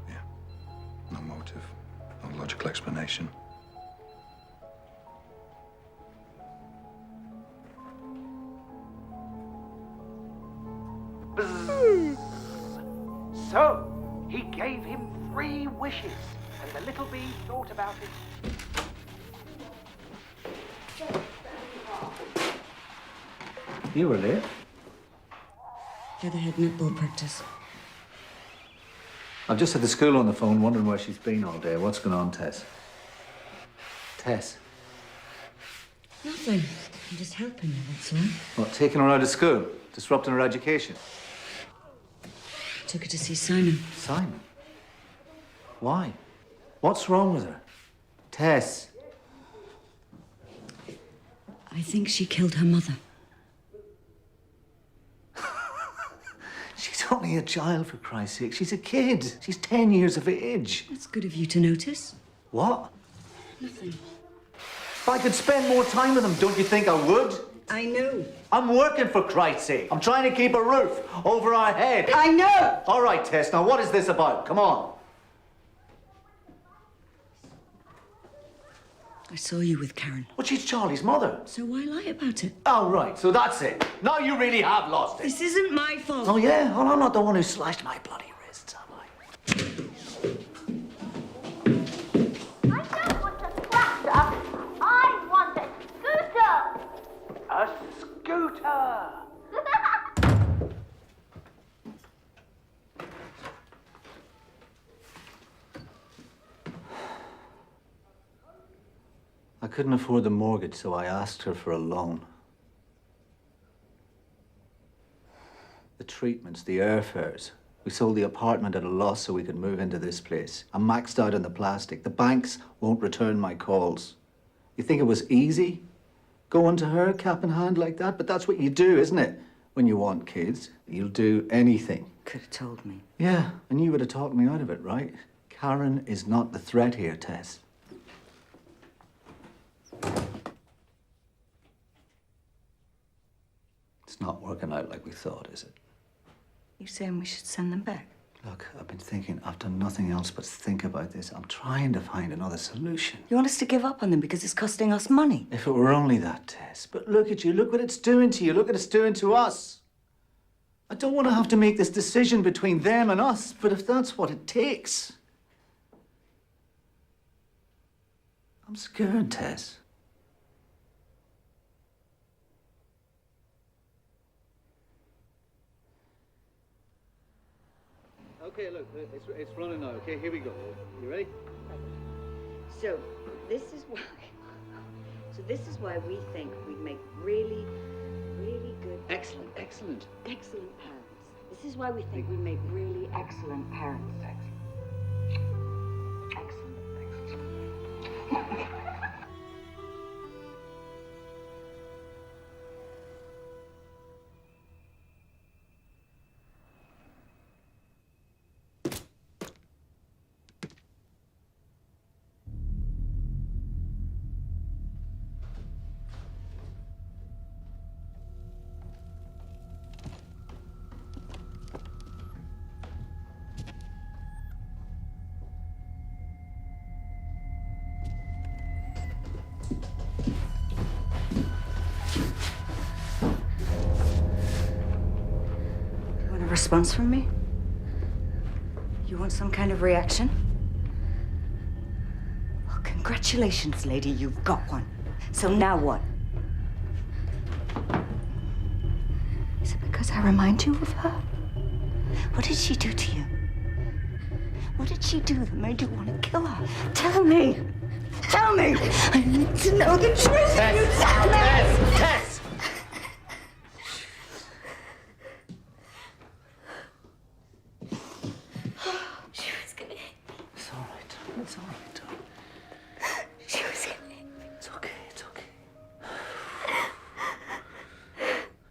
Yeah. No motive, no logical explanation. So, he gave him 3 wishes, and the little bee thought about it. You were late. Heather had netball practice. I've just had the school on the phone wondering where she's been all day. What's going on, Tess? Tess? Nothing. I'm just helping her, that's all. What, taking her out of school? Disrupting her education? Took her to see Simon. Simon? Why? What's wrong with her? Tess. I think she killed her mother. She's only a child, for Christ's sake. She's a kid. She's 10 years of age. It's good of you to notice. What? Nothing. If I could spend more time with them, don't you think I would? I know. I'm working, for Christ's sake. I'm trying to keep a roof over our head. I know! All right, Tess, now what is this about? Come on. I saw you with Karen. Well, she's Charlie's mother. So why lie about it? Oh, right, so that's it. Now you really have lost it. This isn't my fault. Oh, yeah? Well, I'm not the one who slashed my bloody wrists, am I? I don't want a tractor. I want a scooter. A scooter! I couldn't afford the mortgage, so I asked her for a loan. The treatments, the airfares. We sold the apartment at a loss so we could move into this place. I'm maxed out on the plastic. The banks won't return my calls. You think it was easy going to her cap in hand like that? But that's what you do, isn't it? When you want kids, you'll do anything. Could have told me. Yeah, and you would have talked me out of it, right? Karen is not the threat here, Tess. It's not working out like we thought, is it? You saying we should send them back? Look, I've been thinking, I've done nothing else but think about this. I'm trying to find another solution. You want us to give up on them because it's costing us money? If it were only that, Tess. But look at you, look what it's doing to you, look what it's doing to us. I don't want to have to make this decision between them and us, but if that's what it takes. I'm scared, Tess. Okay, look, it's running now. Okay, here we go. You ready? So, this is why we think we'd make really, really good... Excellent. Excellent parents. This is why we think we make really excellent parents. Excellent. Response from me? You want some kind of reaction? Well, congratulations, lady, you've got one. So now what? Is it because I remind you of her? What did she do to you? What did she do that made you want to kill her? Tell me! Tell me! I need to know the truth! Tess! You tell me! Tess! It's all right, darling. She was gonna... It's okay, it's okay.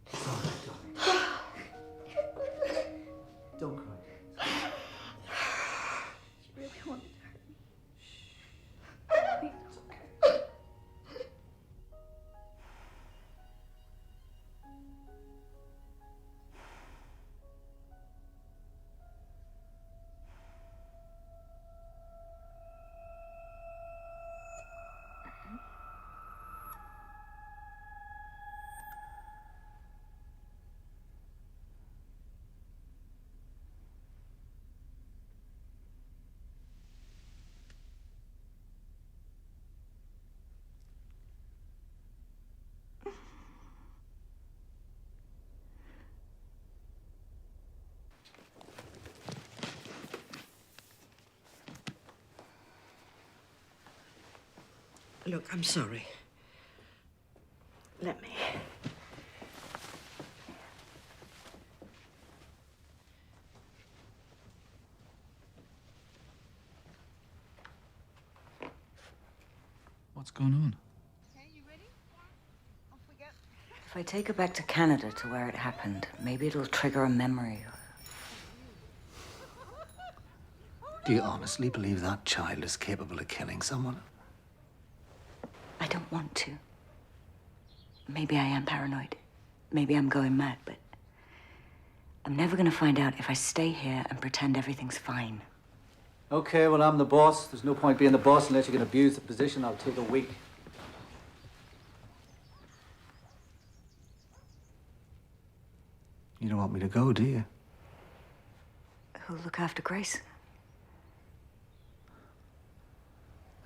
It's all right, darling. Don't cry. She really wanted to hurt me. It's okay. Look, I'm sorry. Let me. What's going on? If I take her back to Canada to where it happened, maybe it'll trigger a memory. Do you honestly believe that child is capable of killing someone? I don't want to. Maybe I am paranoid. Maybe I'm going mad, but I'm never gonna find out if I stay here and pretend everything's fine. Okay, well, I'm the boss. There's no point being the boss unless you can abuse the position. I'll take a week. You don't want me to go, do you? Who'll look after Grace?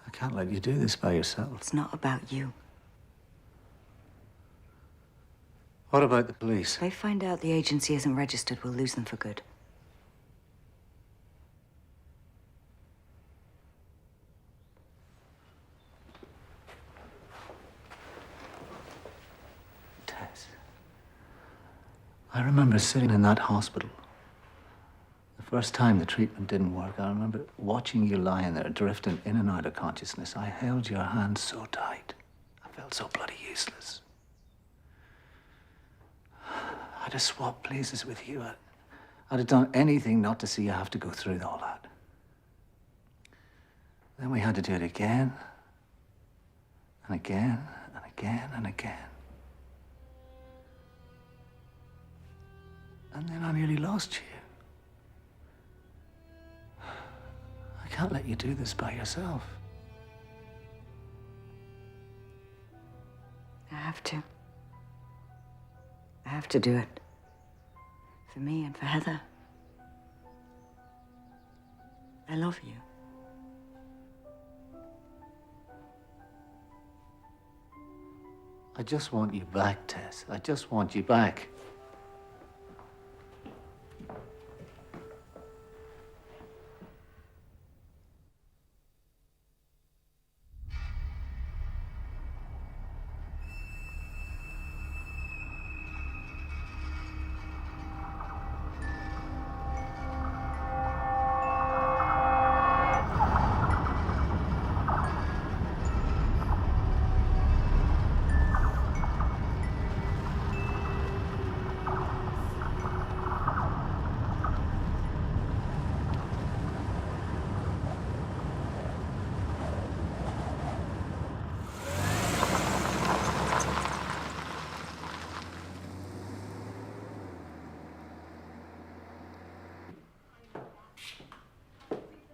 I can't let you do this by yourself. It's not about you. What about the police? If they find out the agency isn't registered, we'll lose them for good. Tess, I remember sitting in that hospital. The first time the treatment didn't work, I remember watching you lying there, drifting in and out of consciousness. I held your hand so tight. I felt so bloody useless. I'd have swapped places with you. I'd have done anything not to see you have to go through all that. Then we had to do it again, and again, and again, and again. And then I nearly lost you. I can't let you do this by yourself. I have to. I have to do it. For me and for Heather. I love you. I just want you back, Tess. I just want you back.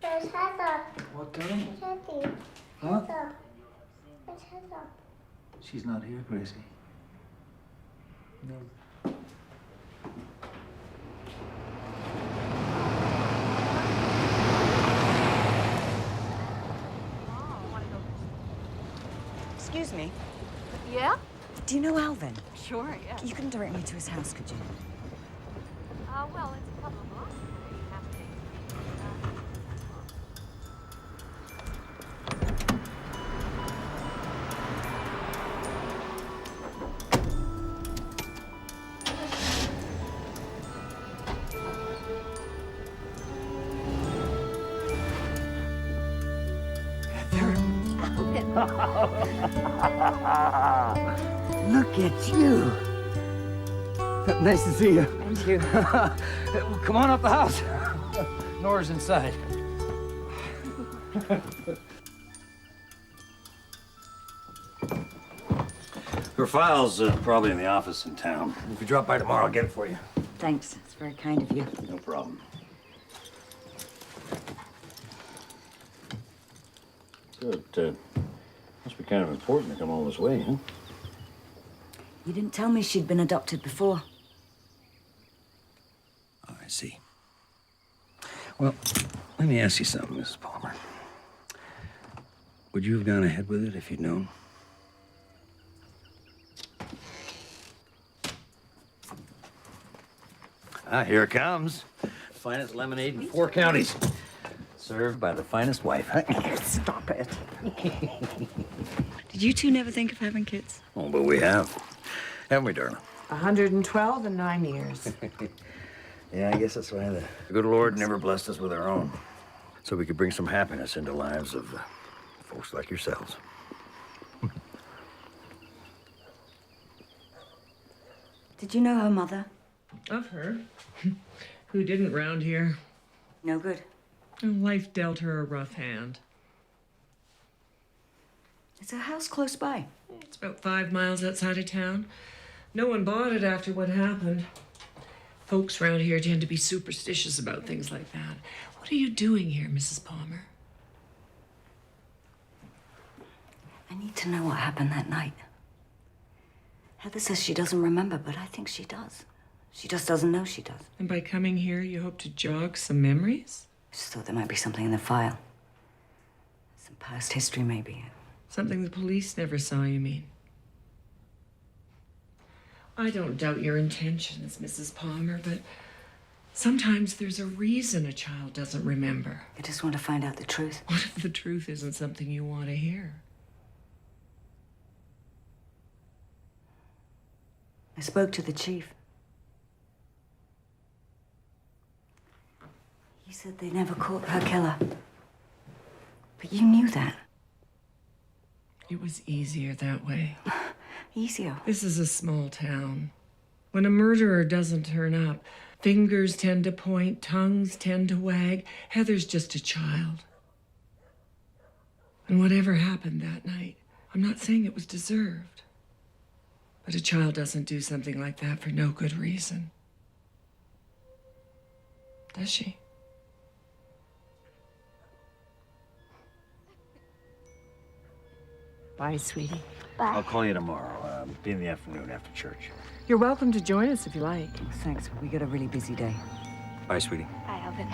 Where's Heather? What, darling? Teddy. Huh? Heather. Where's Heather? She's not here, Gracie. No. Excuse me. Yeah? Do you know Alvin? Sure, yeah. You couldn't direct me to his house, could you? Well, it's a couple of blocks. You have to. Look at you. Nice to see you. And you. Come on up the house. Nora's inside. Her file's probably in the office in town. If you drop by tomorrow, I'll get it for you. Thanks. It's very kind of you. No problem. Good. Must be kind of important to come all this way, huh? You didn't tell me she'd been adopted before. Oh, I see. Well, let me ask you something, Mrs. Palmer. Would you have gone ahead with it if you'd known? Ah, here it comes. Finest lemonade in 4 counties. Served by the finest wife, huh? Stop it. Did you two never think of having kids? Oh, but we have. Haven't we, darling? 112 and 9 years. Yeah, I guess that's why the good Lord never blessed us with our own. So we could bring some happiness into lives of folks like yourselves. Did you know her mother? Of her. Who didn't round here? No good. Life dealt her a rough hand. Is her house close by? It's about 5 miles outside of town. No one bought it after what happened. Folks around here tend to be superstitious about things like that. What are you doing here, Mrs. Palmer? I need to know what happened that night. Heather says she doesn't remember, but I think she does. She just doesn't know she does. And by coming here, you hope to jog some memories? I just thought there might be something in the file. Some past history, maybe. Something the police never saw, you mean? I don't doubt your intentions, Mrs. Palmer, but sometimes there's a reason a child doesn't remember. I just want to find out the truth. What if the truth isn't something you want to hear? I spoke to the chief. He said they never caught her killer. But you knew that. It was easier that way. Easier? This is a small town. When a murderer doesn't turn up, fingers tend to point, tongues tend to wag. Heather's just a child. And whatever happened that night, I'm not saying it was deserved. But a child doesn't do something like that for no good reason. Does she? Bye, sweetie. Bye. I'll call you tomorrow. Be in the afternoon after church. You're welcome to join us if you like. Thanks, we got a really busy day. Bye, sweetie. Bye, Alvin.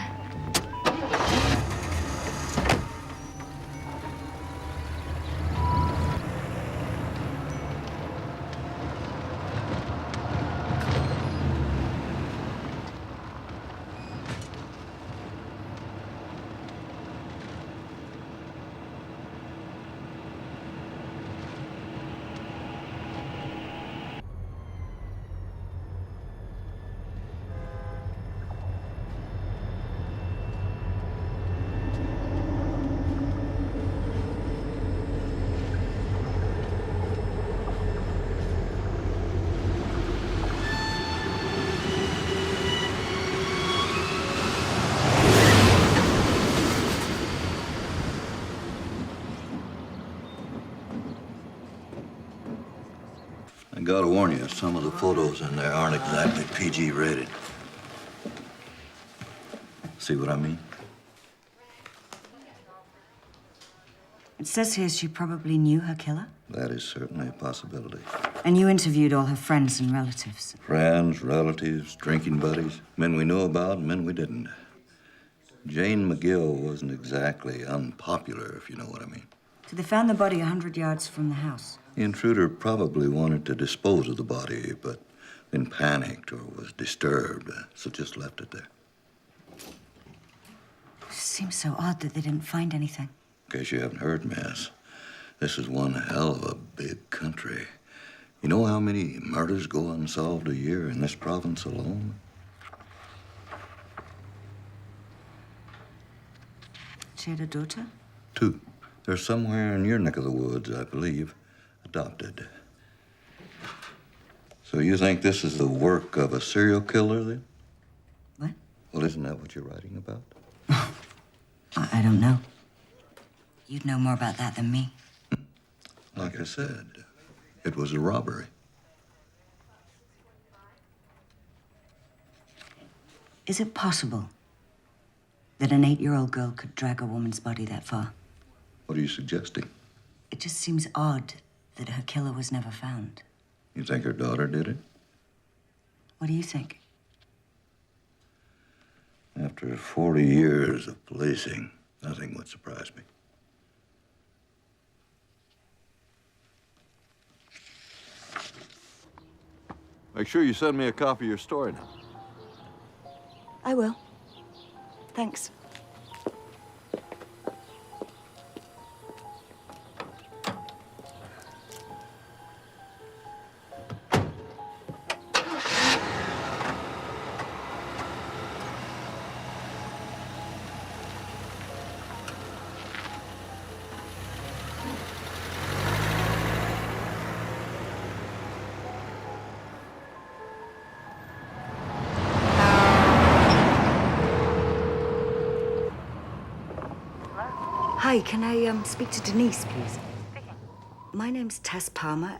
I gotta warn you, some of the photos in there aren't exactly PG rated. See what I mean? It says here she probably knew her killer. That is certainly a possibility. And you interviewed all her friends and relatives. Friends, relatives, drinking buddies, men we knew about and men we didn't. Jane McGill wasn't exactly unpopular, if you know what I mean. So they found the body 100 yards from the house. The intruder probably wanted to dispose of the body, but then panicked or was disturbed, so just left it there. It seems so odd that they didn't find anything. In case you haven't heard, Miss, this is one hell of a big country. You know how many murders go unsolved a year in this province alone? She had a daughter? 2. They're somewhere in your neck of the woods, I believe. Adopted. So you think this is the work of a serial killer, then? What? Well, isn't that what you're writing about? I don't know. You'd know more about that than me. Like I said, it was a robbery. Is it possible that an 8-year-old girl could drag a woman's body that far? What are you suggesting? It just seems odd that her killer was never found. You think her daughter did it? What do you think? After 40 years of policing, nothing would surprise me. Make sure you send me a copy of your story now. I will. Thanks. Hi, can I speak to Denise, please? Speaking. My name's Tess Palmer.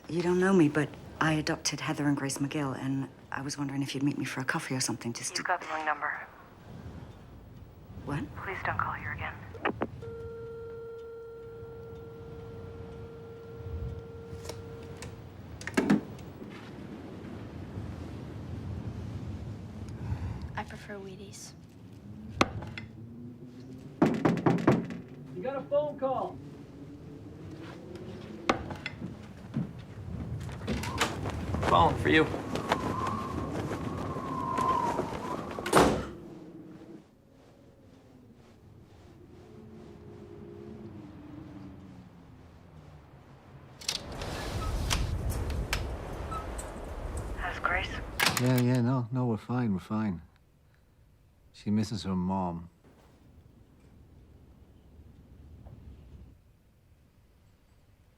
You don't know me, but I adopted Heather and Grace McGill, and I was wondering if you'd meet me for a coffee or something just to... You've got the wrong number. What? Please don't call here again. I prefer Wheaties. You got a phone call. Calling for you. How's Grace? Yeah, no, we're fine. She misses her mom.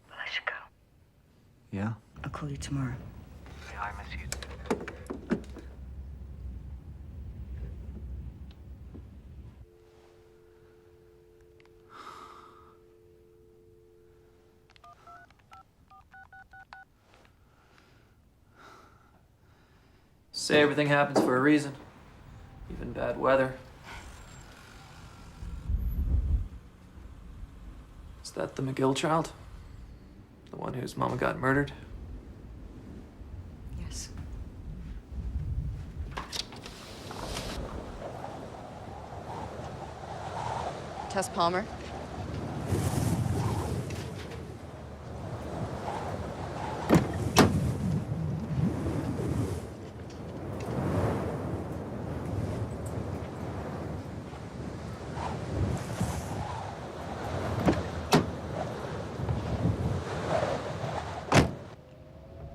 Well, I should go. Yeah? I'll call you tomorrow. Yeah, I miss you. Say everything happens for a reason. Even bad weather. Is that the McGill child? The one whose mama got murdered? Yes. Tess Palmer.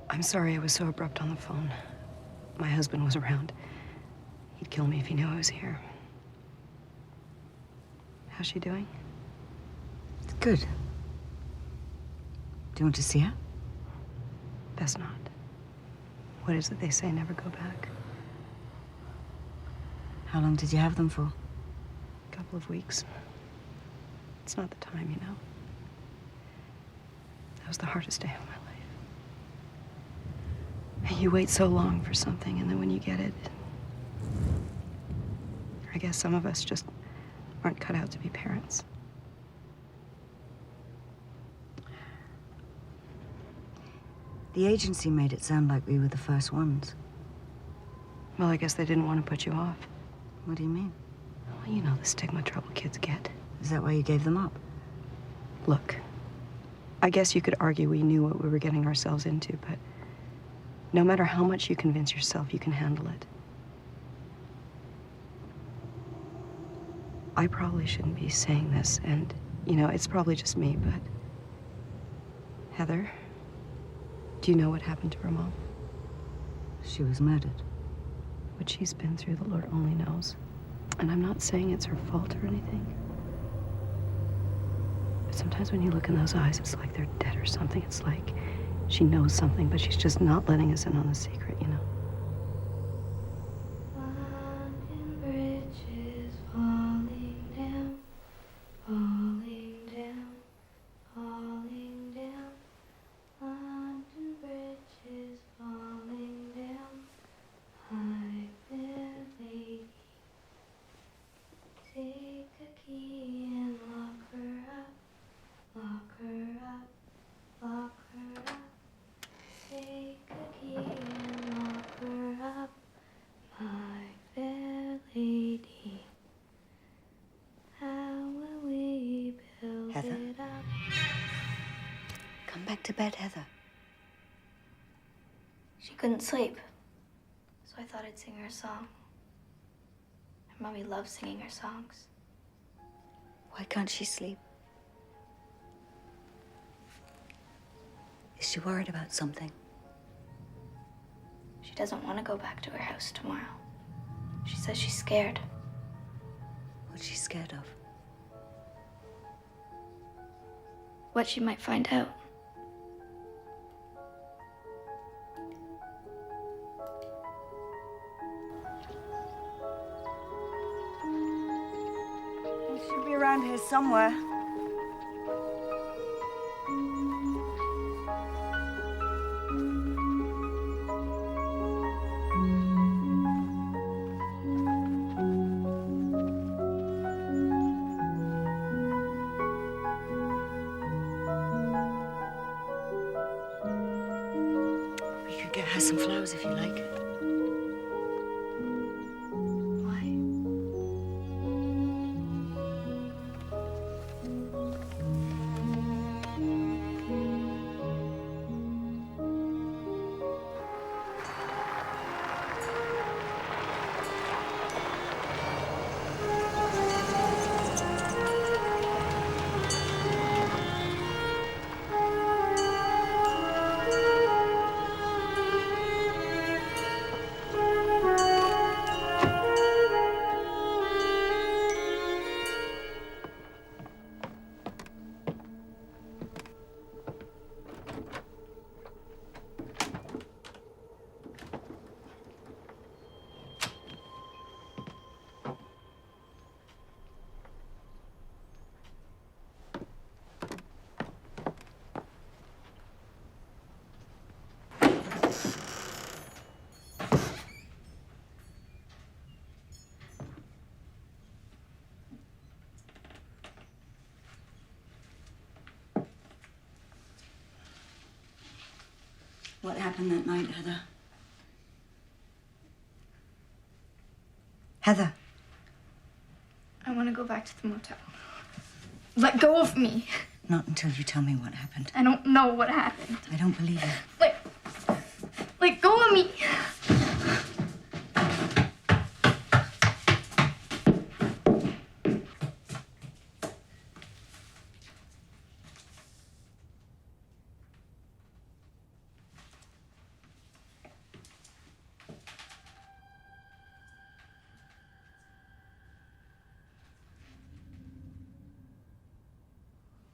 I'm sorry I was so abrupt on the phone. My husband was around. He'd kill me if he knew I was here. How's she doing? It's good. Do you want to see her? Best not. What is it they say, never go back? How long did you have them for? A couple of weeks. It's not the time, you know. That was the hardest day of my life. You wait so long for something, and then when you get it, I guess some of us just aren't cut out to be parents. The agency made it sound like we were the first ones. Well, I guess they didn't want to put you off. What do you mean? Well, you know the stigma trouble kids get. Is that why you gave them up? Look, I guess you could argue we knew what we were getting ourselves into, but no matter how much you convince yourself you can handle it, I probably shouldn't be saying this, and, you know, it's probably just me, but Heather, do you know what happened to her mom? She was murdered. What she's been through, the Lord only knows. And I'm not saying it's her fault or anything. But sometimes when you look in those eyes, it's like they're dead or something. It's like she knows something, but she's just not letting us in on the secret, you know? Heather? Come back to bed, Heather. She couldn't sleep, so I thought I'd sing her a song. Her mommy loves singing her songs. Why can't she sleep? Is she worried about something? She doesn't want to go back to her house tomorrow. She says she's scared. What's she scared of? What she might find out. He should be around here somewhere. We could get her some flowers if you like. What happened that night, Heather? Heather. I want to go back to the motel. Let go of me. Not until you tell me what happened. I don't know what happened. I don't believe you. Let go of me.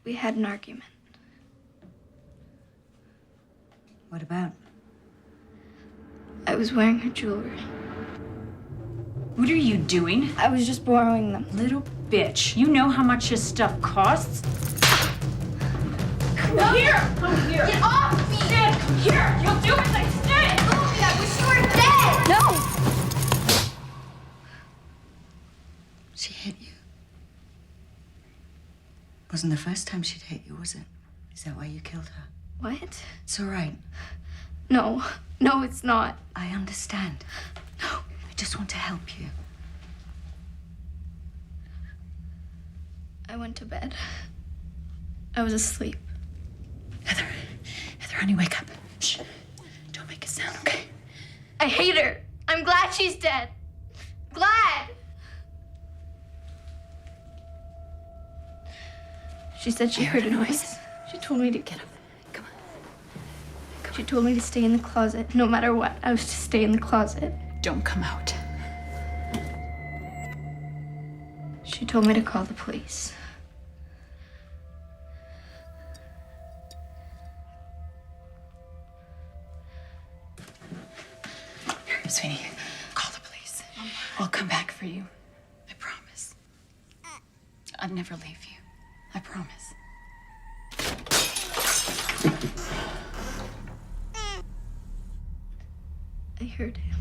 We had an argument. What about? I was wearing her jewelry. What are you doing? I was just borrowing them. Little bitch. You know how much this stuff costs? Come here! Come here! Get off me! Sid, come here! You'll do as I say! Louie, I wish you were dead! No! She hit you. Wasn't the first time she'd hit you, was it? Is that why you killed her? What? It's all right. No. No, it's not. I understand. No. I just want to help you. I went to bed. I was asleep. Heather, honey, wake up. Shh. Don't make a sound, okay? I hate her. I'm glad she's dead. Glad! She said she heard a noise. She told me to get up. Come on. She told me to stay in the closet. No matter what, I was to stay in the closet. Don't come out. She told me to call the police. Here, sweetie. Call the police. I'll come back for you. I promise. I'd never leave you. I promise. I heard him.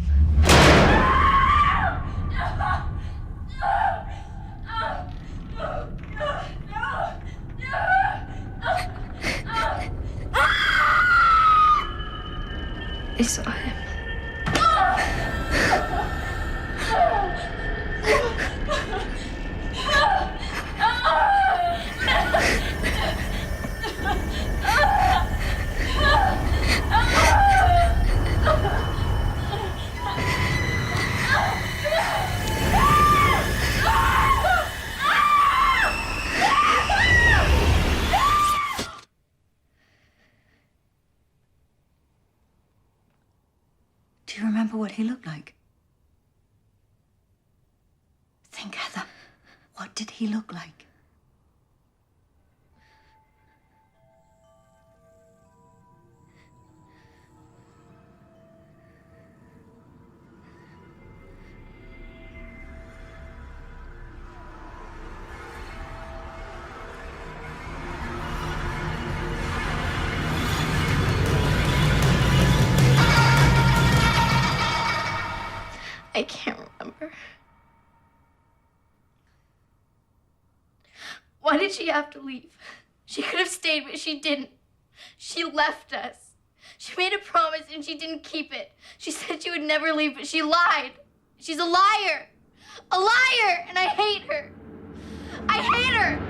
I saw him. Do you remember what he looked like? Think, Heather. What did he look like? Why did she have to leave? She could have stayed, but she didn't. She left us. She made a promise and she didn't keep it. She said she would never leave, but she lied. She's a liar. A liar! And I hate her. I hate her!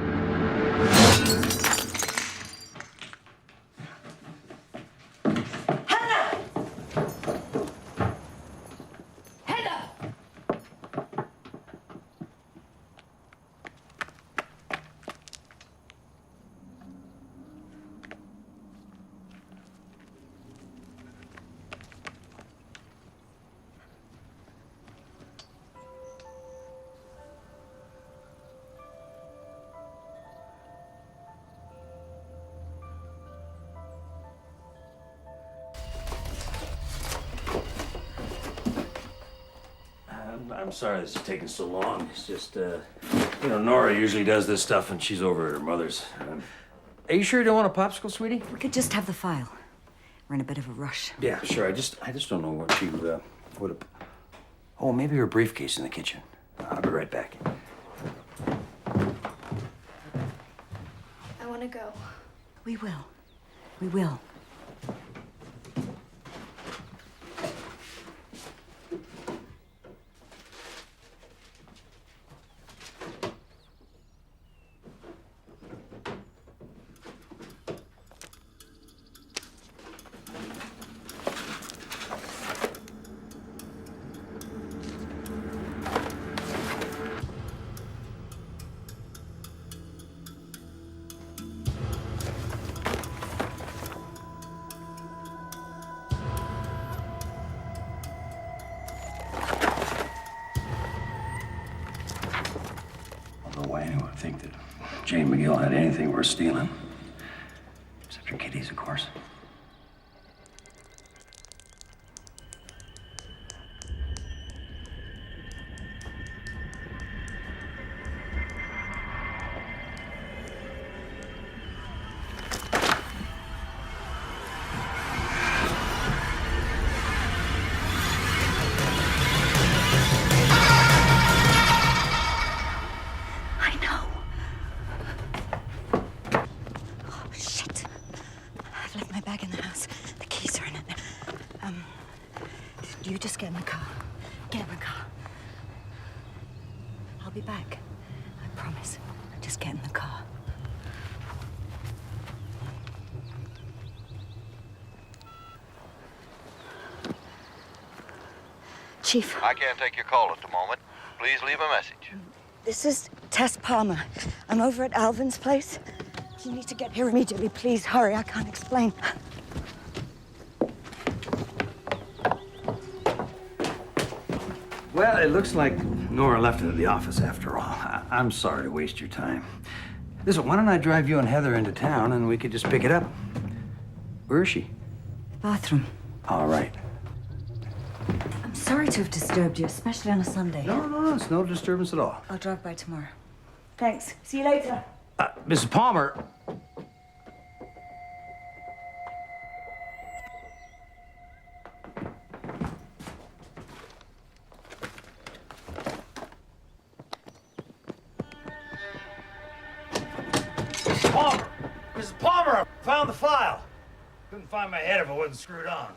I'm sorry this is taking so long. It's just, Nora usually does this stuff when she's over at her mother's. Are you sure you don't want a popsicle, sweetie? We could just have the file. We're in a bit of a rush. Yeah, sure. I just don't know what she would have. Oh, maybe her briefcase in the kitchen. I'll be right back. I want to go. We will. We will. Why anyone would think that Jane McGill had anything worth stealing. Except her kitties, of course. You just get in the car. Get in the car. I'll be back. I promise. Just get in the car. Chief. I can't take your call at the moment. Please leave a message. This is Tess Palmer. I'm over at Alvin's place. You need to get here immediately. Please hurry. I can't explain. Well, it looks like Nora left it at the office after all. I'm sorry to waste your time. Listen, why don't I drive you and Heather into town and we could just pick it up? Where is she? Bathroom. All right. I'm sorry to have disturbed you, especially on a Sunday. No, it's no disturbance at all. I'll drive by tomorrow. Thanks. See you later. Mrs. Palmer. Mrs. Palmer, I found the file. Couldn't find my head if it wasn't screwed on.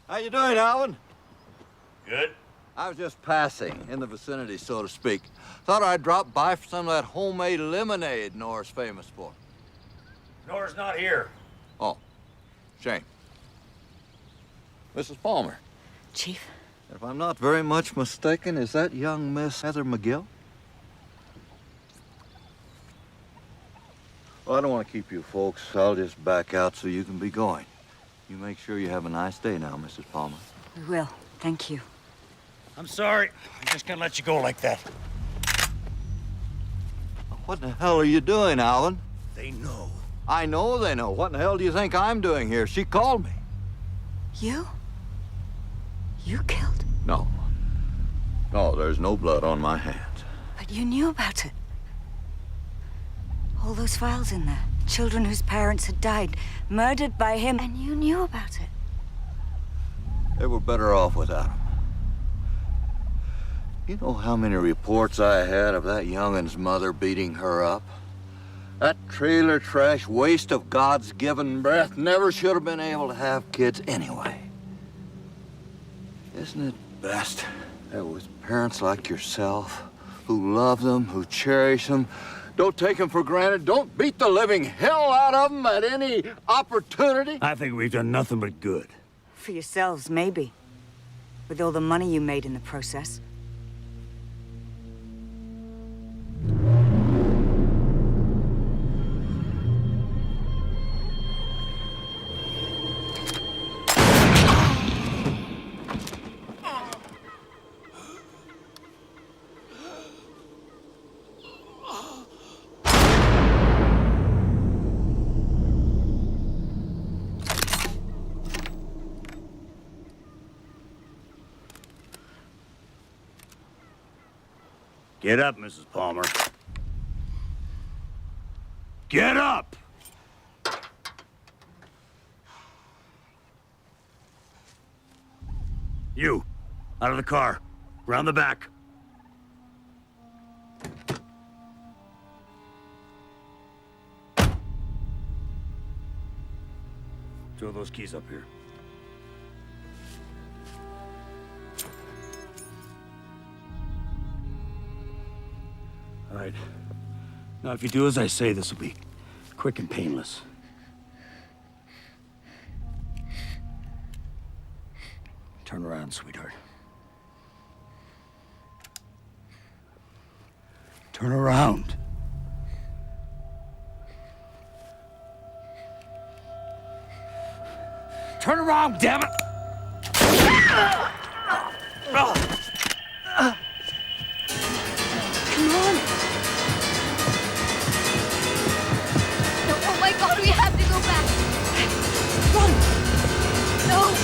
How you doing, Alvin? Good. I was just passing, in the vicinity, so to speak. Thought I'd drop by for some of that homemade lemonade Nora's famous for. Nora's not here. Oh, shame. Mrs. Palmer. Chief. If I'm not very much mistaken, is that young Miss Heather McGill? Well, I don't want to keep you folks. I'll just back out so you can be going. You make sure you have a nice day now, Mrs. Palmer. We will. Thank you. I'm sorry. I just can't let you go like that. What the hell are you doing, Alvin? They know. I know they know. What in the hell do you think I'm doing here? She called me. You? You killed? No. No, there's no blood on my hands. But you knew about it. All those files in there. Children whose parents had died, murdered by him, and you knew about it. They were better off without him. You know how many reports I had of that youngin's mother beating her up? That trailer trash waste of God's given breath never should have been able to have kids anyway. Isn't it best that with parents like yourself, who love them, who cherish them, don't take them for granted, don't beat the living hell out of them at any opportunity? I think we've done nothing but good. For yourselves, maybe. With all the money you made in the process. Get up, Mrs. Palmer. Get up! You, out of the car. Round the back. Throw those keys up here. All right. Now, if you do as I say, this will be quick and painless. Turn around, sweetheart. Turn around. Turn around, damn it! Come on! No, oh my God, we have to go back. Run! No.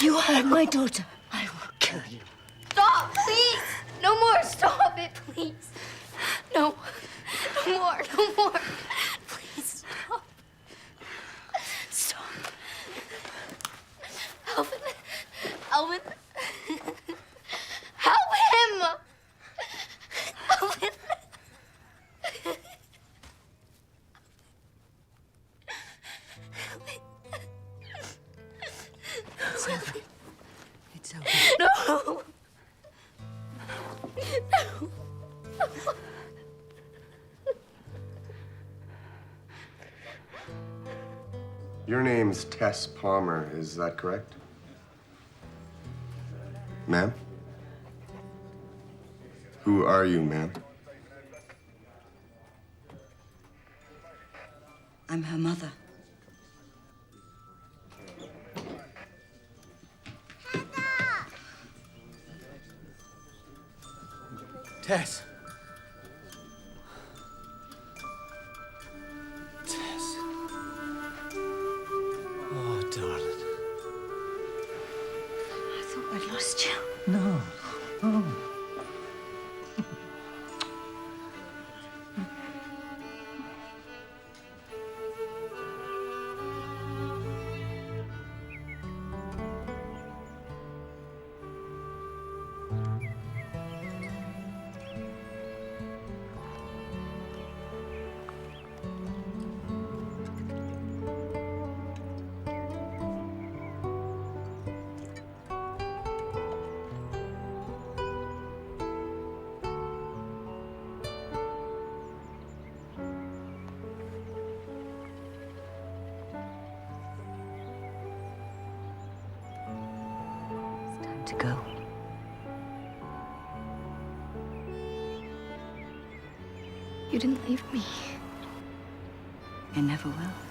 You hurt my daughter, I will kill you. Stop, please. No more. Stop it, please. No. No more. No more. Please stop. Stop. Alvin. Alvin. Help him. Alvin. It's over. It's over. No. No. Your name's Tess Palmer, is that correct? Ma'am? Who are you, ma'am? I'm her mother. Tess. Tess. Oh, darling. I thought I'd lost you. No. Oh. Time to go. You didn't leave me. I never will.